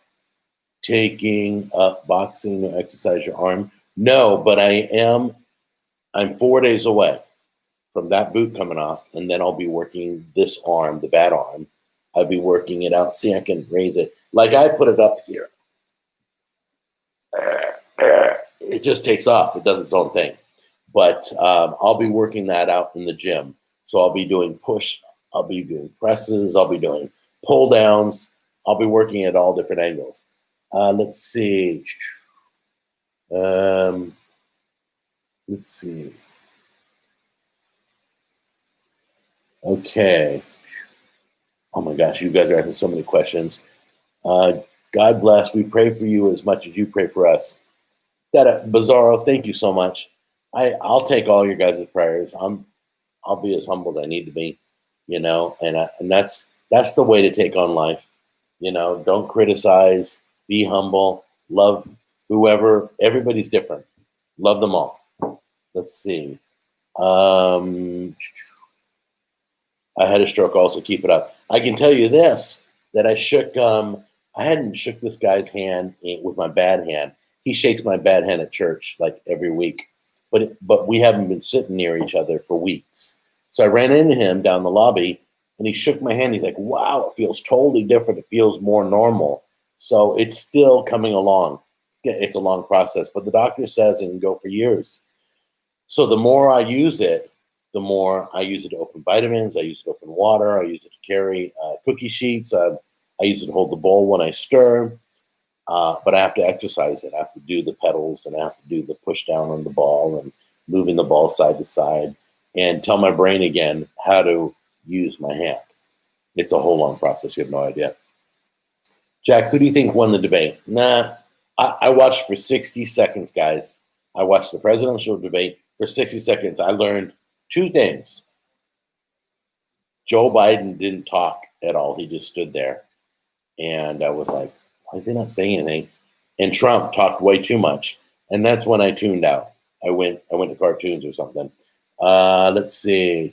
taking up boxing to exercise your arm? No, but I am. I'm 4 days away from that boot coming off, and then I'll be working this arm, the bad arm. I'll be working it out. See, I can raise it. Like I put it up here. It just takes off. It does its own thing. But I'll be working that out in the gym. So I'll be doing push. I'll be doing presses. I'll be doing pull downs. I'll be working at all different angles. Let's see. Let's see. Okay. Oh my gosh, you guys are asking so many questions. God bless. We pray for you as much as you pray for us. That Bizarro, thank you so much. I'll take all your guys' prayers. I'll be as humble as I need to be, and that's the way to take on life. Don't criticize, be humble, love whoever. Everybody's different. Love them all. Let's see. I had a stroke also, keep it up. I can tell you this, that I hadn't shook this guy's hand with my bad hand. He shakes my bad hand at church like every week, but we haven't been sitting near each other for weeks. So I ran into him down the lobby, and he shook my hand. He's like, wow, it feels totally different. It feels more normal. So it's still coming along. It's a long process, but the doctor says it can go for years. So the more I use it, the more I use it to open vitamins. I use it to open water. I use it to carry cookie sheets. I use it to hold the bowl when I stir. But I have to exercise it. I have to do the pedals, and I have to do the push down on the ball and moving the ball side to side and tell my brain again how to use my hand. It's a whole long process. You have no idea. Jack, who do you think won the debate? Nah, I watched for 60 seconds, guys. I watched the presidential debate for 60 seconds. I learned two things. Joe Biden didn't talk at all. He just stood there. And I was like, why is he not saying anything? And Trump talked way too much. And that's when I tuned out. I went to cartoons or something. Let's see.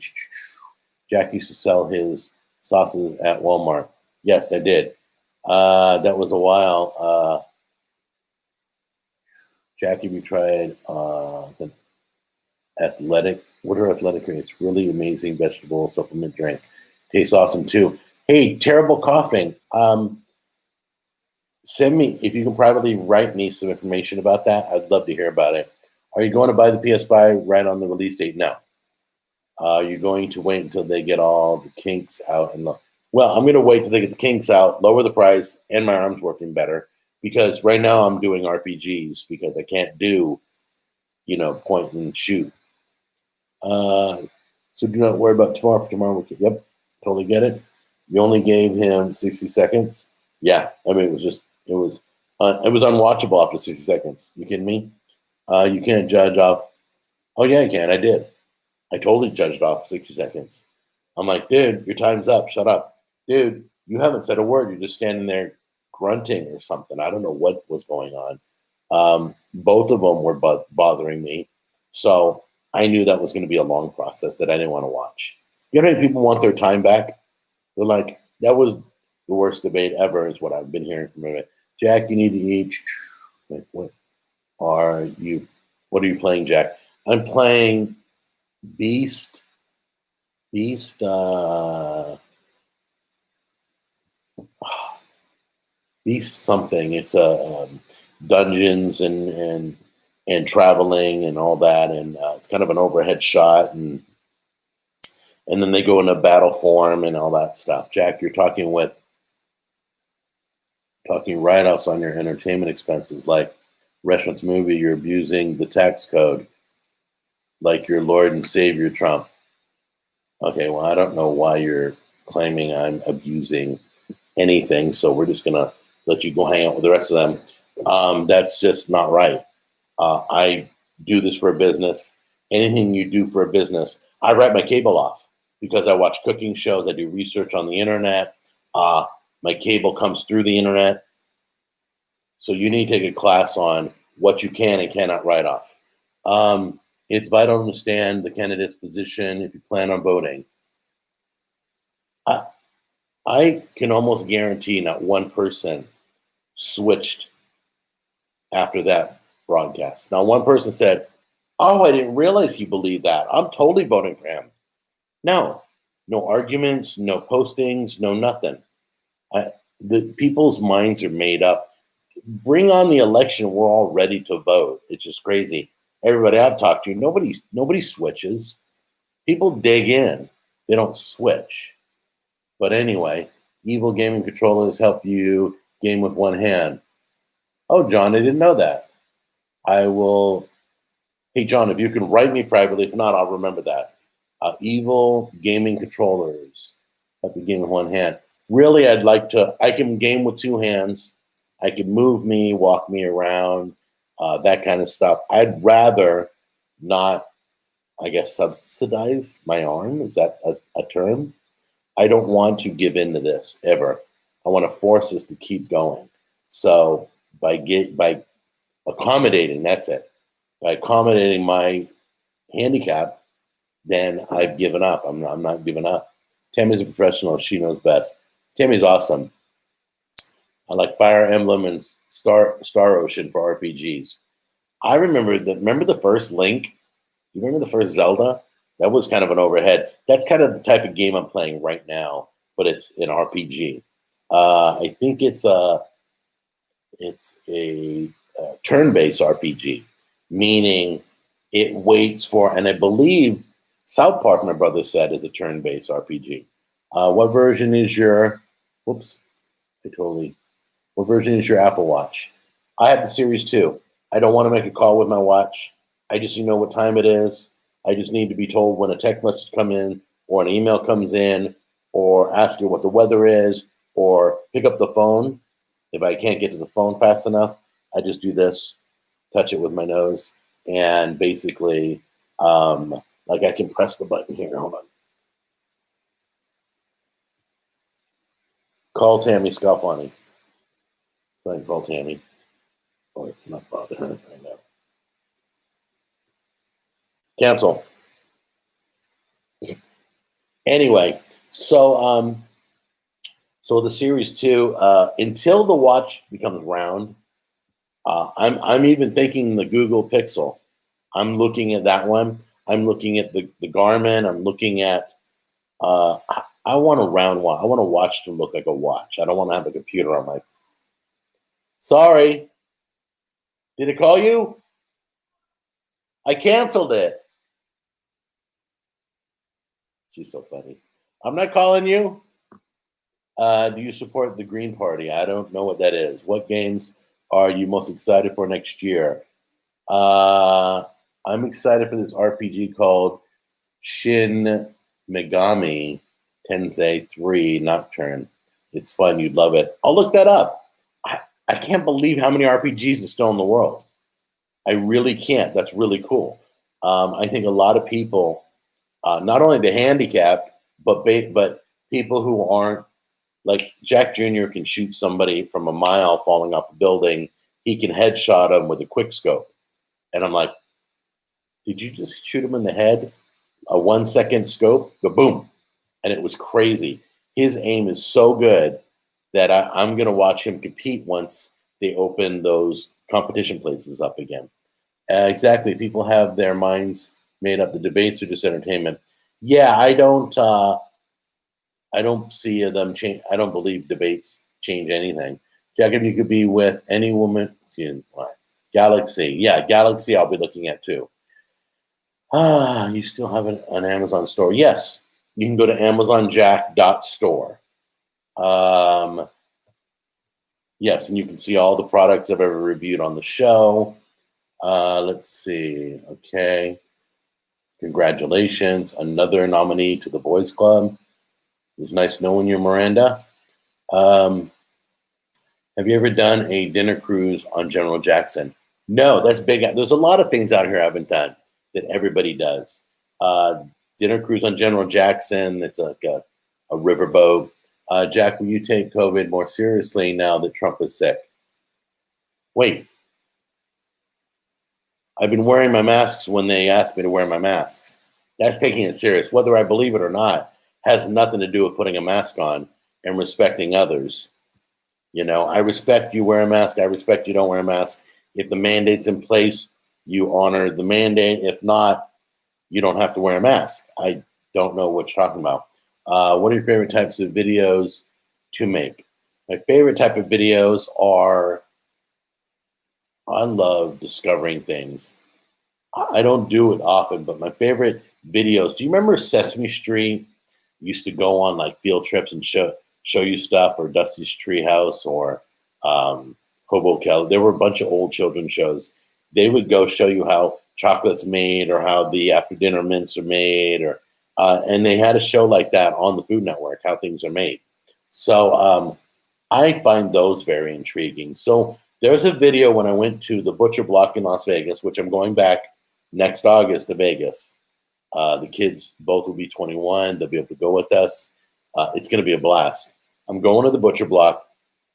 Jack used to sell his sauces at Walmart. Yes, I did. That was a while. Jackie, we tried the Athletic. What are Athletic drinks? Really amazing vegetable supplement drink. Tastes awesome too. Hey, terrible coughing. Send me, if you can privately write me some information about that. I'd love to hear about it. Are you going to buy the PS5 right on the release date? No. You're going to wait until they get all the kinks out. Well, I'm going to wait till they get the kinks out, lower the price, and my arm's working better. Because right now I'm doing RPGs because I can't do, point and shoot. So do not worry about tomorrow. For tomorrow, yep, totally get it. You only gave him 60 seconds. Yeah, I mean, it was unwatchable after 60 seconds. You kidding me? You can't judge off. Oh yeah, I can. I did. I totally judged off 60 seconds. I'm like, dude, your time's up. Shut up, dude. You haven't said a word. You're just standing there grunting or something. I don't know what was going on. Both of them were bothering me. So I knew that was going to be a long process that I didn't want to watch. You know how many people want their time back? They're like, that was the worst debate ever, is what I've been hearing from him. Jack, you need to eat. Like, what are you playing, Jack? I'm playing Beast. Beast something. It's a dungeons and traveling and all that, and it's kind of an overhead shot, and and then they go into battle form and all that stuff. Jack, you're talking write-offs on your entertainment expenses, like restaurants, movie. You're abusing the tax code, like your Lord and Savior Trump. Okay, well, I don't know why you're claiming I'm abusing anything, so we're just gonna let you go hang out with the rest of them. That's just not right. I do this for a business. Anything you do for a business, I write my cable off because I watch cooking shows. I do research on the internet. My cable comes through the internet. So you need to take a class on what you can and cannot write off. It's vital to understand the candidate's position if you plan on voting. I can almost guarantee not one person switched after that broadcast. Now, one person said, "Oh, I didn't realize he believed that. I'm totally voting for him." No arguments, no postings, no nothing. The people's minds are made up. Bring on the election. We're all ready to vote. It's just crazy. Everybody I've talked to, nobody switches. People dig in. They don't switch. But anyway, evil gaming controllers help you game with one hand. Oh, John, I didn't know that. I will. Hey, John, if you can write me privately, if not, I'll remember that. Evil gaming controllers help you game with one hand. Really, I can game with two hands. I can move me, walk me around, that kind of stuff. I'd rather not, I guess, subsidize my arm. Is that a term? I don't want to give in to this ever. I want to force this to keep going. So by accommodating, that's it. By accommodating my handicap, then I've given up. I'm not giving up. Tammy's a professional. She knows best. Tammy's awesome. I like Fire Emblem and Star Ocean for RPGs. I remember the first Link? You remember the first Zelda? That was kind of an overhead. That's kind of the type of game I'm playing right now, but it's an RPG. I think it's a turn-based RPG, meaning it waits for, and I believe South Park, my brother said, is a turn-based RPG. What version is your? Whoops, What version is your Apple Watch? I have the Series 2. I don't want to make a call with my watch. I just need to know what time it is. I just need to be told when a text message comes in or an email comes in or ask you what the weather is or pick up the phone. If I can't get to the phone fast enough, I just do this, touch it with my nose, and basically, like I can press the button here. Hold on. Call Tammy Scalfani. Go ahead and call Tammy. Oh, it's not bothering her. I know. Cancel. Anyway, so the Series 2, until the watch becomes round, I'm even thinking the Google Pixel. I'm looking at that one. I'm looking at the Garmin. I'm looking at. I want a round watch. I want a watch to look like a watch. I don't want to have a computer on my. Sorry. Did it call you? I canceled it. She's so funny. I'm not calling you. Do you support the Green Party? I don't know what that is. What games are you most excited for next year? I'm excited for this RPG called Shin Megami Tensei 3 Nocturne. It's fun. You'd love it. I'll look that up. I can't believe how many RPGs are still in the world. I really can't. That's really cool. I think a lot of people, not only the handicapped, but people who aren't, like Jack Jr. can shoot somebody from a mile falling off a building. He can headshot him with a quick scope. And I'm like, did you just shoot him in the head? A 1 second scope, the boom. And it was crazy. His aim is so good that I'm going to watch him compete once they open those competition places up again. Exactly. People have their minds made up. The debates are just entertainment. Yeah, I don't see them change. I don't believe debates change anything. Jack, if you could be with any woman, Galaxy. Yeah, Galaxy I'll be looking at too. You still have an Amazon store. Yes. You can go to AmazonJack.store. Yes, and you can see all the products I've ever reviewed on the show. Let's see. Okay. Congratulations. Another nominee to the Boys Club. It was nice knowing you, Miranda. Have you ever done a dinner cruise on General Jackson? No, that's big. There's a lot of things out here I haven't done that everybody does. Dinner cruise on General Jackson. It's like a riverboat. Jack, will you take COVID more seriously now that Trump is sick? Wait. I've been wearing my masks when they asked me to wear my masks. That's taking it serious. Whether I believe it or not has nothing to do with putting a mask on and respecting others. You know, I respect you wear a mask. I respect you don't wear a mask. If the mandate's in place, you honor the mandate. If not, you don't have to wear a mask. I don't know what you're talking about. What are your favorite types of videos to make? My favorite type of videos are, I love discovering things. I don't do it often, but my favorite videos. Do you remember Sesame Street used to go on like field trips and show you stuff, or Dusty's Treehouse, or Hobo Kelly? There were a bunch of old children's shows. They would go show you how chocolate's made, or how the after dinner mints are made, or and they had a show like that on the Food Network, how things are made. So I find those very intriguing. So there's a video when I went to the Butcher Block in Las Vegas, which I'm going back next August to Vegas. The kids both will be 21. They'll be able to go with us. It's going to be a blast. I'm going to the Butcher Block.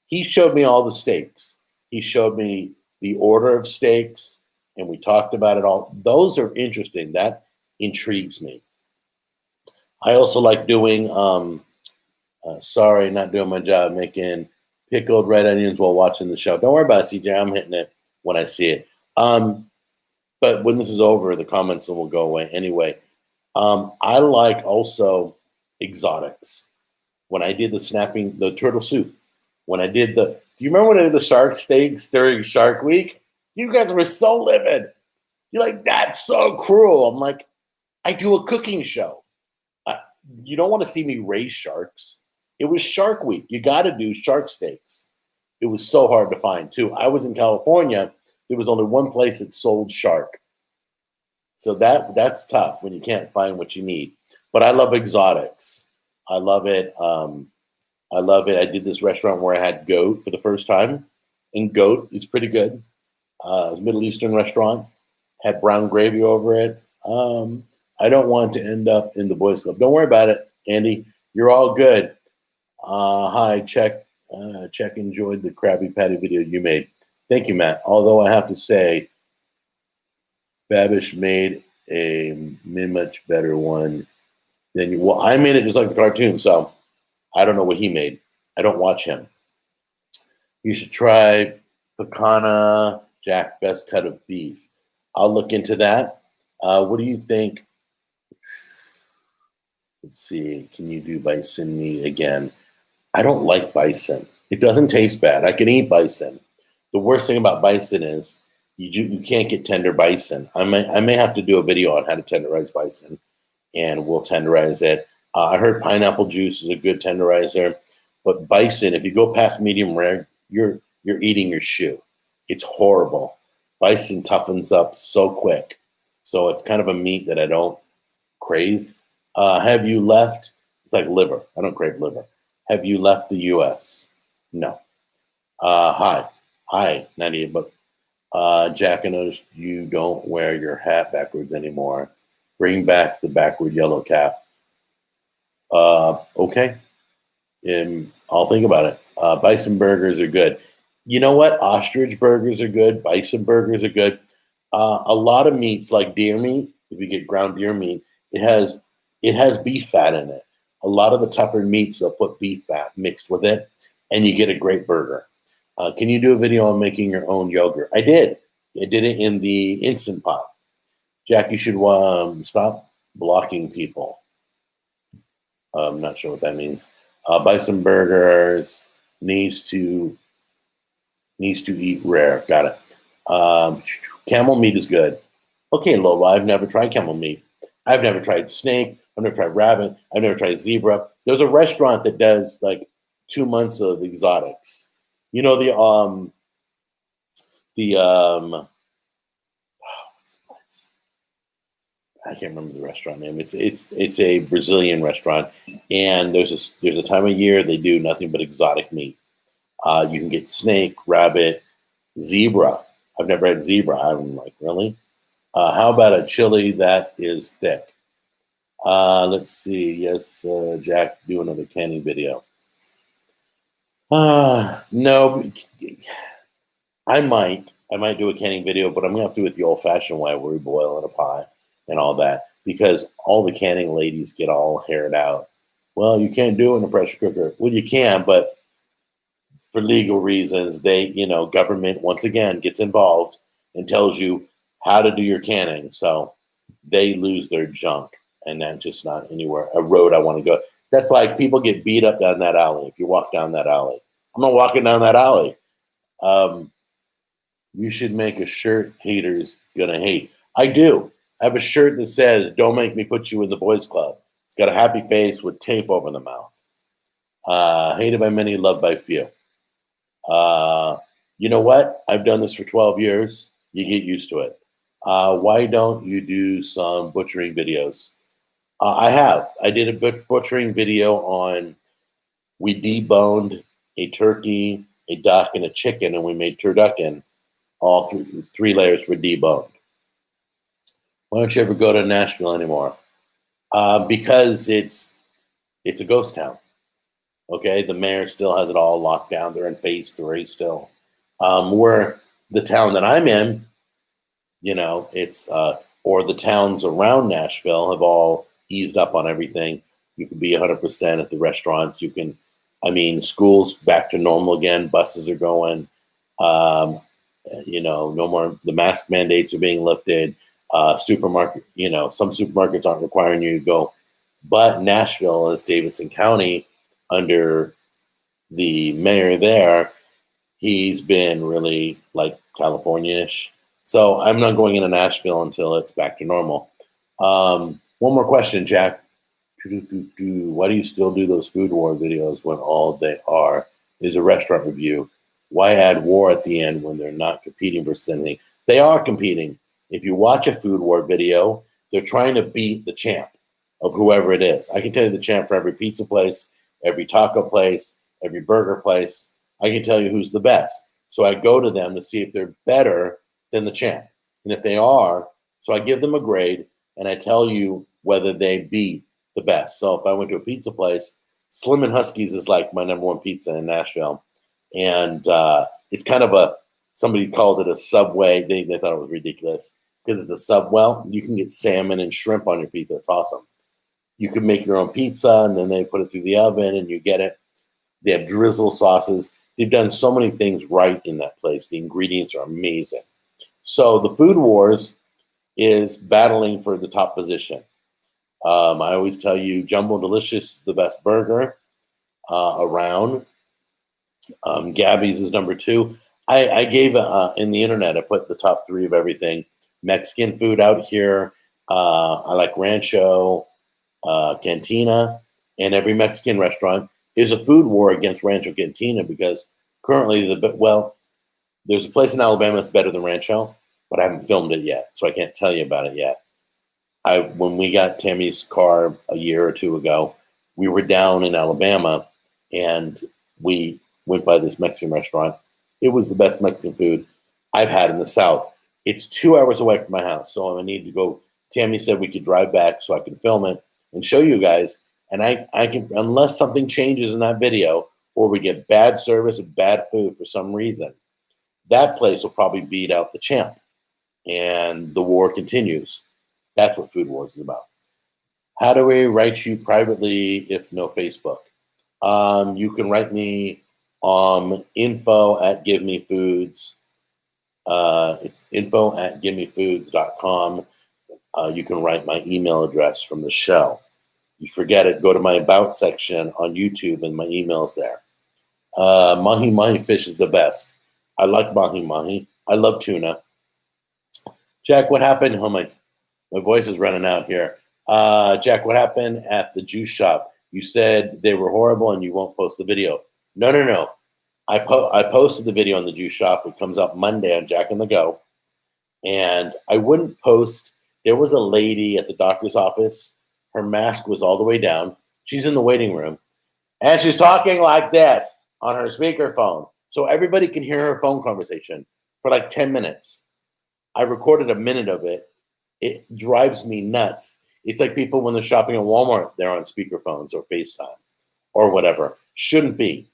He showed me all the steaks. He showed me the order of steaks, and we talked about it all. Those are interesting. That intrigues me. I also like doing, sorry, not doing my job, making pickled red onions while watching the show. Don't worry about it, CJ. I'm hitting it when I see it. But when this is over, the comments will go away anyway. I like also exotics. When I did the turtle soup, when I did do you remember when I did the shark steaks during Shark Week? You guys were so livid. You're like, that's so cruel. I'm like, I do a cooking show. You don't want to see me raise sharks. It was Shark Week. You got to do shark steaks. It was so hard to find, too. I was in California. There was only one place that sold shark. So that's tough when you can't find what you need. But I love exotics. I love it. I love it. I did this restaurant where I had goat for the first time, and goat is pretty good. It was a Middle Eastern restaurant. Had brown gravy over it. I don't want to end up in the Boys Club. Don't worry about it, Andy. You're all good. Hi, Check enjoyed the Krabby Patty video you made. Thank you, Matt. Although I have to say, Babish made a much better one than you. Well, I made it just like the cartoon, so I don't know what he made. I don't watch him. You should try Pecana Jack best cut of beef. I'll look into that. What do you think? Let's see. Can you do bison meat again? I don't like bison. It doesn't taste bad. I can eat bison. The worst thing about bison is you can't get tender bison. I may have to do a video on how to tenderize bison, and we'll tenderize it. I heard pineapple juice is a good tenderizer, but bison, if you go past medium rare, you're eating your shoe. It's horrible. Bison toughens up so quick, so it's kind of a meat that I don't crave. Have you left? It's like liver. I don't crave liver. Have you left the U.S.? No. Hi, 98 bucks. Jack, I noticed you don't wear your hat backwards anymore. Bring back the backward yellow cap. Okay. I'll think about it. Bison burgers are good. You know what? Ostrich burgers are good. Bison burgers are good. A lot of meats, like deer meat, if you get ground deer meat, it has beef fat in it. A lot of the tougher meats, they'll put beef fat mixed with it, and you get a great burger. Can you do a video on making your own yogurt? I did. I did it in the Instant Pot. Jack, you should stop blocking people. I'm not sure what that means. Bison burgers needs to eat rare. Got it. Camel meat is good. Okay, Lola, I've never tried camel meat. I've never tried snake. I've never tried rabbit. I've never tried zebra. There's a restaurant that does like 2 months of exotics. You know the I can't remember the restaurant name. It's a Brazilian restaurant, and there's a time of year they do nothing but exotic meat. You can get snake, rabbit, zebra. I've never had zebra. I'm like, really? How about a chili that is thick? Let's see. Yes, Jack, do another canning video. No, I might do a canning video, but I'm gonna have to do it the old-fashioned way, where we boil in a pot and all that, because all the canning ladies get all haired out. Well, you can't do it in a pressure cooker. Well, you can, but for legal reasons, government once again gets involved and tells you how to do your canning, so they lose their junk, and that's just not anywhere a road I want to go. That's like people get beat up down that alley. If you walk down that alley, I'm not walking down that alley. Um, you should make a shirt haters gonna hate. I do. I have a shirt that says, "Don't make me put you in the boys club." It's got a happy face with tape over the mouth. Hated by many, loved by few. Uh, you know what? I've done this for 12 years. You get used to it. Why don't you do some butchering videos? I have. I did a butchering video on, we deboned a turkey, a duck, and a chicken, and we made turducken. All three layers were deboned. Why don't you ever go to Nashville anymore? Because it's a ghost town. Okay, the mayor still has it all locked down. They're in phase 3 still. Where the town that I'm in, it's or the towns around Nashville have all eased up on everything. You can be 100% at the restaurants. You can, schools back to normal again. Buses are going. Um, no more. The mask mandates are being lifted. Supermarket, some supermarkets aren't requiring you to go. But Nashville, as Davidson County, under the mayor there, he's been really like California-ish. So I'm not going into Nashville until it's back to normal. One more question, Jack. Why do you still do those food war videos when all they are is a restaurant review? Why add war at the end when they're not competing for anything? They are competing. If you watch a food war video, they're trying to beat the champ of whoever it is. I can tell you the champ for every pizza place, every taco place, every burger place. I can tell you who's the best. So I go to them to see if they're better than the champ. And if they are, so I give them a grade and I tell you whether they beat the best. So if I went to a pizza place, Slim and Huskies is like my number one pizza in Nashville. And it's kind of somebody called it a Subway. They thought it was ridiculous because it's a sub. Well, you can get salmon and shrimp on your pizza. It's awesome. You can make your own pizza and then they put it through the oven and you get it. They have drizzle sauces. They've done so many things right in that place. The ingredients are amazing. So the Food Wars is battling for the top position. I always tell you, Jumbo Delicious, the best burger around. Gabby's is number 2. I gave in the internet, I put the top 3 of everything. Mexican food out here. I like Rancho, Cantina, and every Mexican restaurant is a food war against Rancho Cantina because currently there's a place in Alabama that's better than Rancho, but I haven't filmed it yet, so I can't tell you about it yet. When we got Tammy's car a year or 2 ago, we were down in Alabama and we went by this Mexican restaurant. It was the best Mexican food I've had in the South. It's 2 hours away from my house, so I need to go. Tammy said we could drive back so I can film it and show you guys. And I can, unless something changes in that video or we get bad service and bad food for some reason, that place will probably beat out the champ. And the war continues. That's what Food Wars is about. How do we write you privately if no Facebook? You can write me info@givemefoods. It's info@givemefoods.com. You can write my email address from the show. You forget it, go to my About section on YouTube and my email's there. Mahi mahi fish is the best. I like mahi mahi. I love tuna. Jack, what happened? Oh, my voice is running out here. Jack, what happened at the juice shop? You said they were horrible and you won't post the video. No, no, no. I posted the video on the juice shop. It comes out Monday on Jack on the Go. And I wouldn't post. There was a lady at the doctor's office. Her mask was all the way down. She's in the waiting room. And she's talking like this on her speakerphone. So everybody can hear her phone conversation for like 10 minutes. I recorded a minute of it. It drives me nuts. It's like people when they're shopping at Walmart, they're on speakerphones or FaceTime or whatever. Shouldn't be.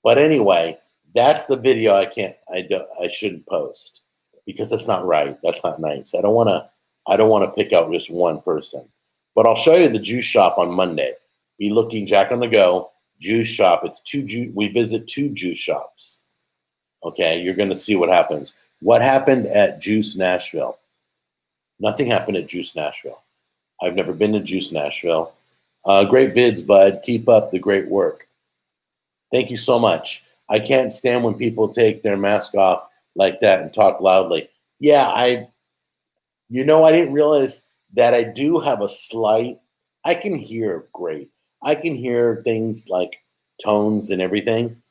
But anyway, that's the video I shouldn't post because that's not right. That's not nice. I don't want to pick out just one person. But I'll show you the juice shop on Monday. Be looking Jack on the Go, juice shop. We visit 2 juice shops. Okay, you're going to see what happens. What happened at Juice Nashville? Nothing happened at Juice Nashville. I've never been to Juice Nashville. Great vids, bud. Keep up the great work. Thank you so much. I can't stand when people take their mask off like that and talk loudly. Yeah, I didn't realize that I do have a slight, I can hear great. I can hear things like tones and everything.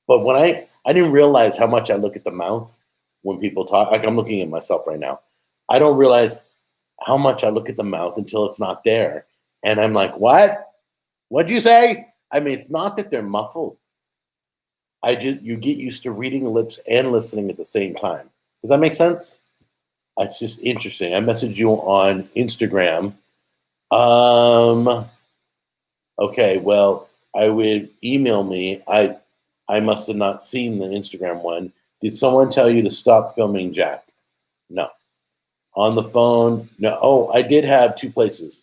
But when I didn't realize how much I look at the mouth when people talk. Like I'm looking at myself right now. I don't realize how much I look at the mouth until it's not there. And I'm like, what? What'd you say? I mean, it's not that they're muffled. You get used to reading lips and listening at the same time. Does that make sense? It's just interesting. I messaged you on Instagram. Okay, well, I would email me. I must have not seen the Instagram one. Did someone tell you to stop filming Jack? No. On the phone? No. Oh, I did have 2 places.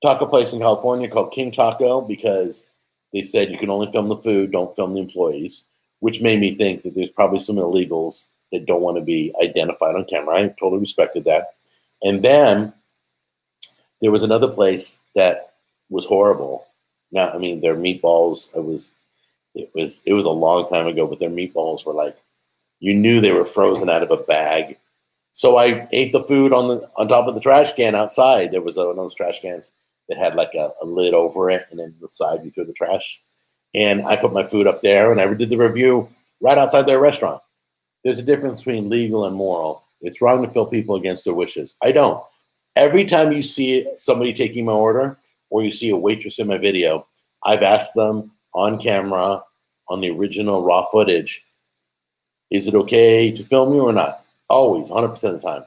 Taco place in California called King Taco because they said you can only film the food, don't film the employees, which made me think that there's probably some illegals that don't want to be identified on camera. I totally respected that. And then there was another place that was horrible. Now, I mean, their meatballs, it was a long time ago, but their meatballs were like, you knew they were frozen out of a bag. So I ate the food on top of the trash can outside. There was one of those trash cans that had like a lid over it, and then the side you threw the trash. And I put my food up there, and I did the review right outside their restaurant. There's a difference between legal and moral. It's wrong to film people against their wishes. I don't. Every time you see somebody taking my order or you see a waitress in my video, I've asked them on camera, on the original raw footage, is it okay to film you or not? Always, 100% of the time.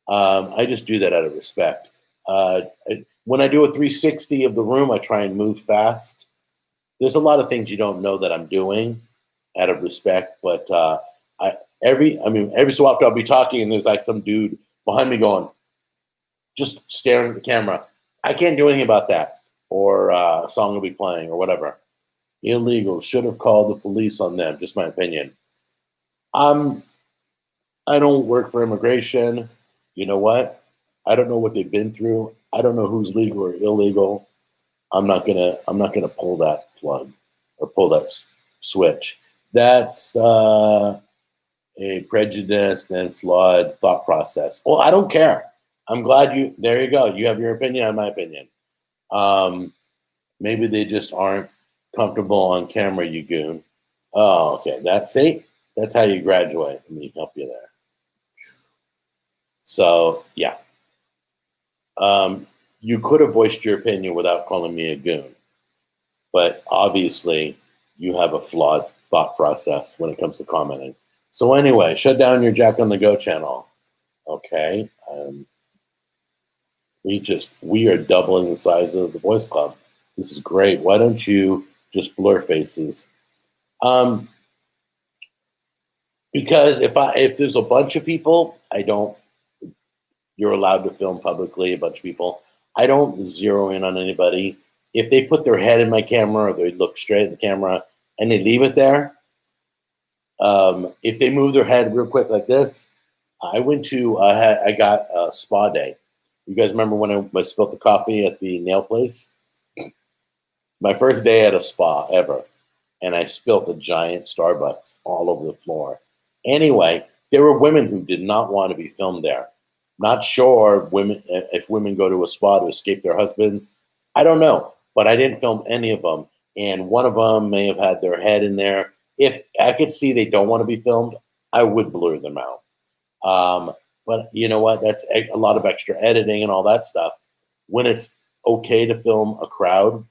I just do that out of respect. When I do a 360 of the room, I try and move fast. There's a lot of things you don't know that I'm doing out of respect, but every so often I'll be talking and there's like some dude behind me going, just staring at the camera. I can't do anything about that. Or a song will be playing or whatever. Illegal. Should have called the police on them. Just my opinion. I don't work for immigration. You know what? I don't know what they've been through. I don't know who's legal or illegal. I'm not gonna pull that plug or pull that switch. That's a prejudiced and flawed thought process. Well, I don't care. I'm glad there you go. You have your opinion, I have my opinion. Maybe they just aren't comfortable on camera, you goon. Oh, okay. That's how you graduate. Let me help you there. So, yeah. You could have voiced your opinion without calling me a goon. But obviously, you have a flawed thought process when it comes to commenting. So anyway, shut down your Jack on the Go channel. Okay. We are doubling the size of the Boys Club. This is great. Why don't you just blur faces? Because if there's a bunch of people, you're allowed to film publicly, a bunch of people. I don't zero in on anybody. If they put their head in my camera or they look straight at the camera and they leave it there, if they move their head real quick like this, I got a spa day. You guys remember when I spilled the coffee at the nail place? My first day at a spa ever. And I spilled a giant Starbucks all over the floor. Anyway, there were women who did not want to be filmed there. Not sure women if women go to a spa to escape their husbands. I don't know, but I didn't film any of them, and one of them may have had their head in there. If I could see they don't want to be filmed, I would blur them out. Um, but you know what? That's a lot of extra editing and all that stuff. When it's okay to film a crowd,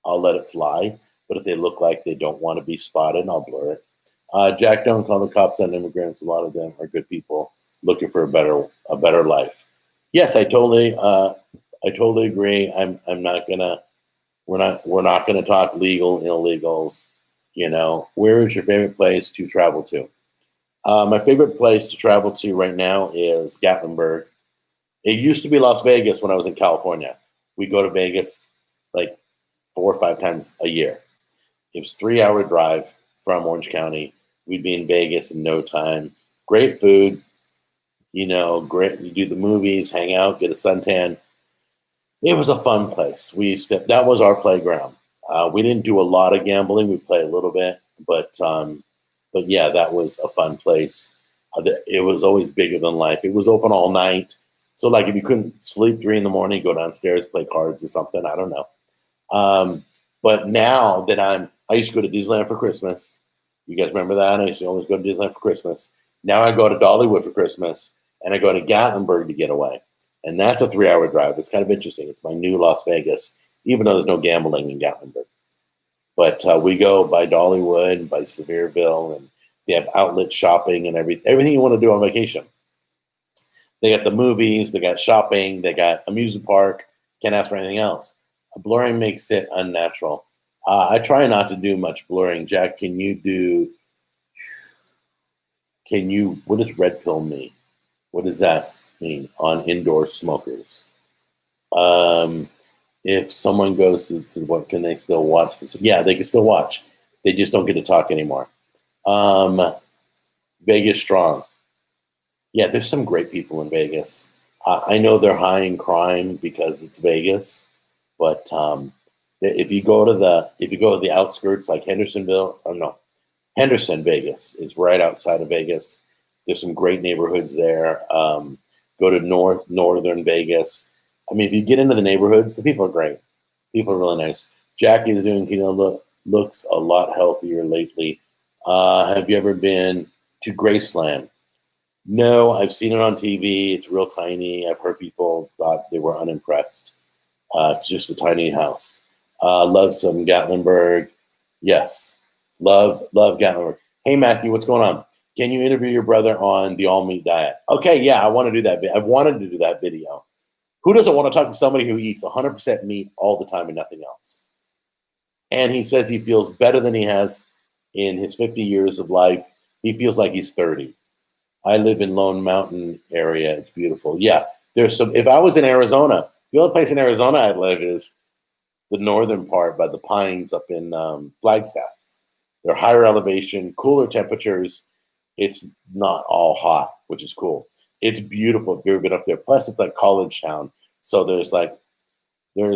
I'll let it fly. But if they look like they don't want to be spotted, I'll blur it. Jack, don't call the cops on immigrants. A lot of them are good people looking for a better life. Yes, I totally agree. I'm not gonna we're not gonna talk legal illegals. Where is your favorite place to travel to? My favorite place to travel to right now is Gatlinburg. It used to be Las Vegas when I was in California. We go to Vegas like 4 or 5 times a year. It was 3 hour drive from Orange County. We'd be in Vegas in no time. Great food, great. You do the movies, hang out, get a suntan. It was a fun place. That was our playground. We didn't do a lot of gambling. We played a little bit, but yeah, that was a fun place. It was always bigger than life. It was open all night. So like if you couldn't sleep 3 in the morning, go downstairs, play cards or something. I don't know. But now that I used to go to Disneyland for Christmas. You guys remember that? I used to always go to Disneyland for Christmas. Now I go to Dollywood for Christmas, and I go to Gatlinburg to get away. And that's a 3 hour drive. It's kind of interesting. It's my new Las Vegas, even though there's no gambling in Gatlinburg. But we go by Dollywood, by Sevierville, and they have outlet shopping and everything you want to do on vacation. They got the movies, they got shopping, they got amusement park. Can't ask for anything else. Blurring makes it unnatural. I try not to do much blurring. Jack, what does red pill mean? What does that mean on indoor smokers? Um, if someone goes to what, can they still watch this? Yeah, they can still watch. They just don't get to talk anymore. Vegas strong. Yeah, there's some great people in Vegas. I know they're high in crime because it's Vegas, but if you go to the outskirts like Hendersonville, or no, Henderson, Vegas is right outside of Vegas. There's some great neighborhoods there. Go to northern Vegas. I mean, if you get into the neighborhoods, the people are great. People are really nice. Jackie's doing looks a lot healthier lately. Have you ever been to Graceland? No, I've seen it on TV. It's real tiny. I've heard people thought they were unimpressed. It's just a tiny house. Love some Gatlinburg. Yes, love Gatlinburg. Hey Matthew, what's going on? Can you interview your brother on the all meat diet? Okay, yeah, I want to do that. I've wanted to do that video. Who doesn't want to talk to somebody who eats 100% meat all the time and nothing else? And he says he feels better than he has in his 50 years of life. He feels like he's 30. I live in Lone Mountain area. It's beautiful. Yeah, there's some. If I was in Arizona, the only place in Arizona I'd live is the northern part by the pines up in Flagstaff. They're higher elevation, cooler temperatures. It's not all hot, which is cool. It's beautiful. If you've ever been up there. Plus, it's like college town. So there's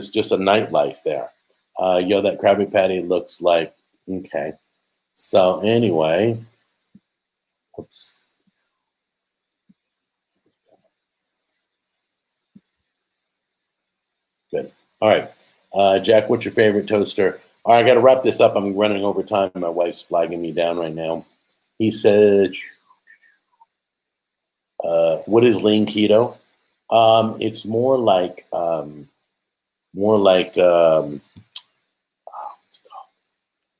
just a nightlife there. That Krabby Patty looks like, okay. So anyway, oops. Good. All right. Jack, what's your favorite toaster? All right, I got to wrap this up. I'm running over time. My wife's flagging me down right now. He said, what is lean keto? It's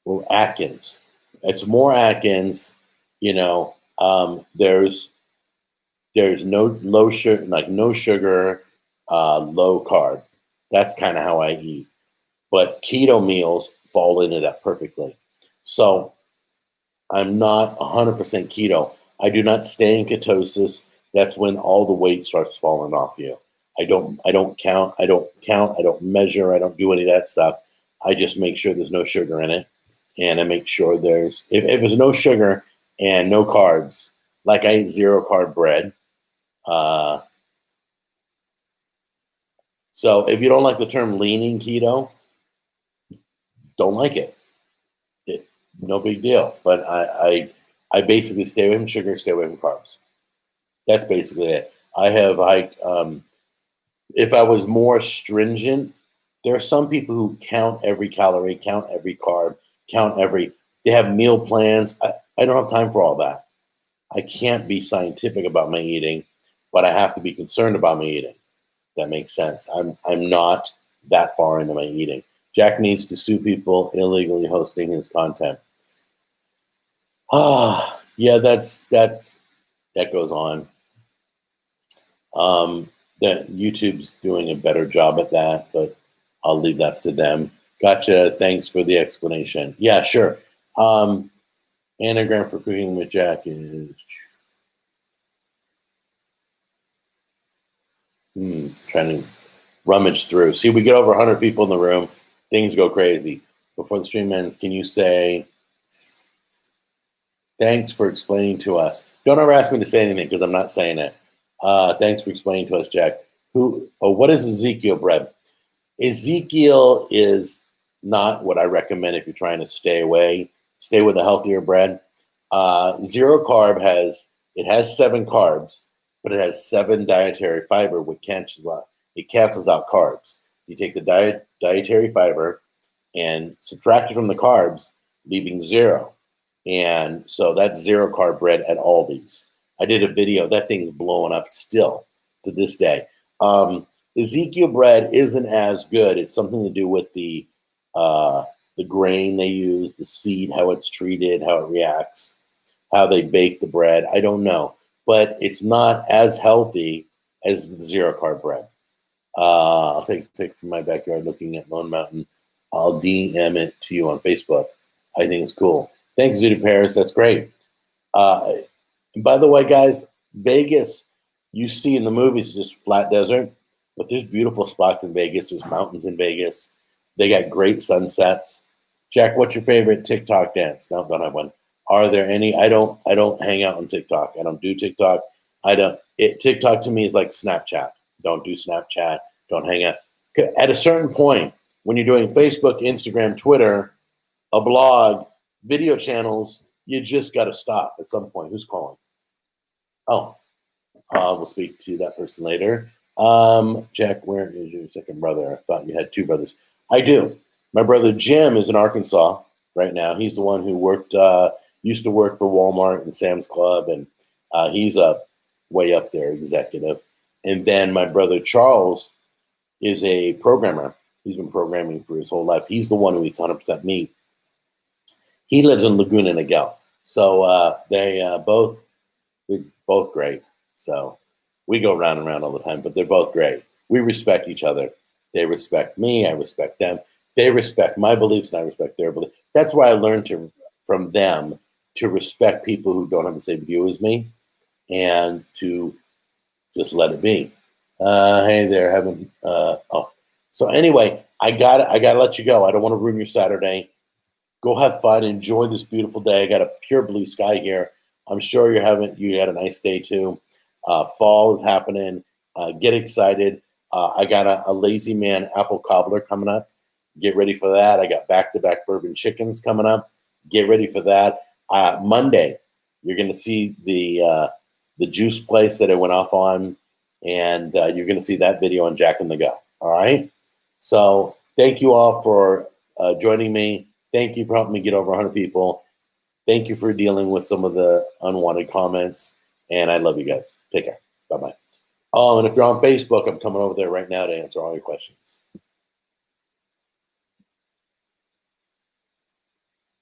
well, Atkins. It's more Atkins. You know, there's no low sugar, like no sugar, low carb. That's kind of how I eat. But keto meals fall into that perfectly. So I'm not 100% keto. I do not stay in ketosis. That's when all the weight starts falling off you. I don't count. I don't count. I don't measure. I don't do any of that stuff. I just make sure there's no sugar in it, and I make sure if there's no sugar and no carbs, like I eat zero carb bread. Uh, so if you don't like the term leaning keto, don't like it. No big deal. But I basically stay away from sugar, stay away from carbs. That's basically it. I have if I was more stringent, there are some people who count every calorie, count every carb, they have meal plans. I don't have time for all that. I can't be scientific about my eating, but I have to be concerned about my eating. That makes sense. I'm not that far into my eating. Jack needs to sue people illegally hosting his content. Yeah, that goes on. That YouTube's doing a better job at that, but I'll leave that to them. Gotcha. Thanks for the explanation. Yeah, sure. Anagram for cooking with Jack is trying to rummage through. See, we get over 100 people in the room. Things go crazy. Before the stream ends, can you say, thanks for explaining to us? Don't ever ask me to say anything because I'm not saying it. Thanks for explaining to us, Jack. What is Ezekiel bread? Ezekiel is not what I recommend if you're trying to stay with a healthier bread. Zero carb has 7 carbs, but it has 7 dietary fiber, which cancels out carbs. You take the dietary fiber and subtract it from the carbs, leaving 0. And so that's 0 carb bread at Aldi's. I did a video. That thing's blowing up still to this day. Ezekiel bread isn't as good. It's something to do with the grain they use, the seed, how it's treated, how it reacts, how they bake the bread. I don't know, but it's not as healthy as the 0 carb bread. I'll take a pic from my backyard looking at Lone Mountain. I'll DM it to you on Facebook. I think it's cool. Thanks, Zudu Paris. That's great. And by the way, guys, Vegas, you see in the movies, is just flat desert, but there's beautiful spots in Vegas. There's mountains in Vegas. They got great sunsets. Jack, what's your favorite TikTok dance? No, don't have one. Are there any? I don't hang out on TikTok. I don't do TikTok. TikTok to me is like Snapchat. Don't do Snapchat. Don't hang out. At a certain point, when you're doing Facebook, Instagram, Twitter, a blog, video channels, you just got to stop at some point. Who's calling? Oh, we'll speak to that person later. Jack, where is your second brother? I thought you had 2 brothers. I do. My brother Jim is in Arkansas right now. He's the one who used to work for Walmart and Sam's Club, and he's a way up there executive. And then my brother Charles is a programmer. He's been programming for his whole life. He's the one who eats 100% meat. He lives in Laguna Niguel. So they're both great. So we go round and round all the time, but they're both great. We respect each other. They respect me. I respect them. They respect my beliefs, and I respect their beliefs. That's why I learned from them to respect people who don't have the same view as me, and to just let it be. Hey there, having So anyway, I gotta let you go. I don't want to ruin your Saturday. Go have fun. Enjoy this beautiful day. I got a pure blue sky here. I'm sure you had a nice day too. Fall is happening. Get excited. I got a Lazy Man apple cobbler coming up. Get ready for that. I got back-to-back bourbon chickens coming up. Get ready for that. Monday, you're going to see the juice place that I went off on, and you're going to see that video on Jack and the Go. All right? So thank you all for joining me. Thank you for helping me get over 100 people. Thank you for dealing with some of the unwanted comments, and I love you guys. Take care. Bye-bye. Oh, and if you're on Facebook, I'm coming over there right now to answer all your questions.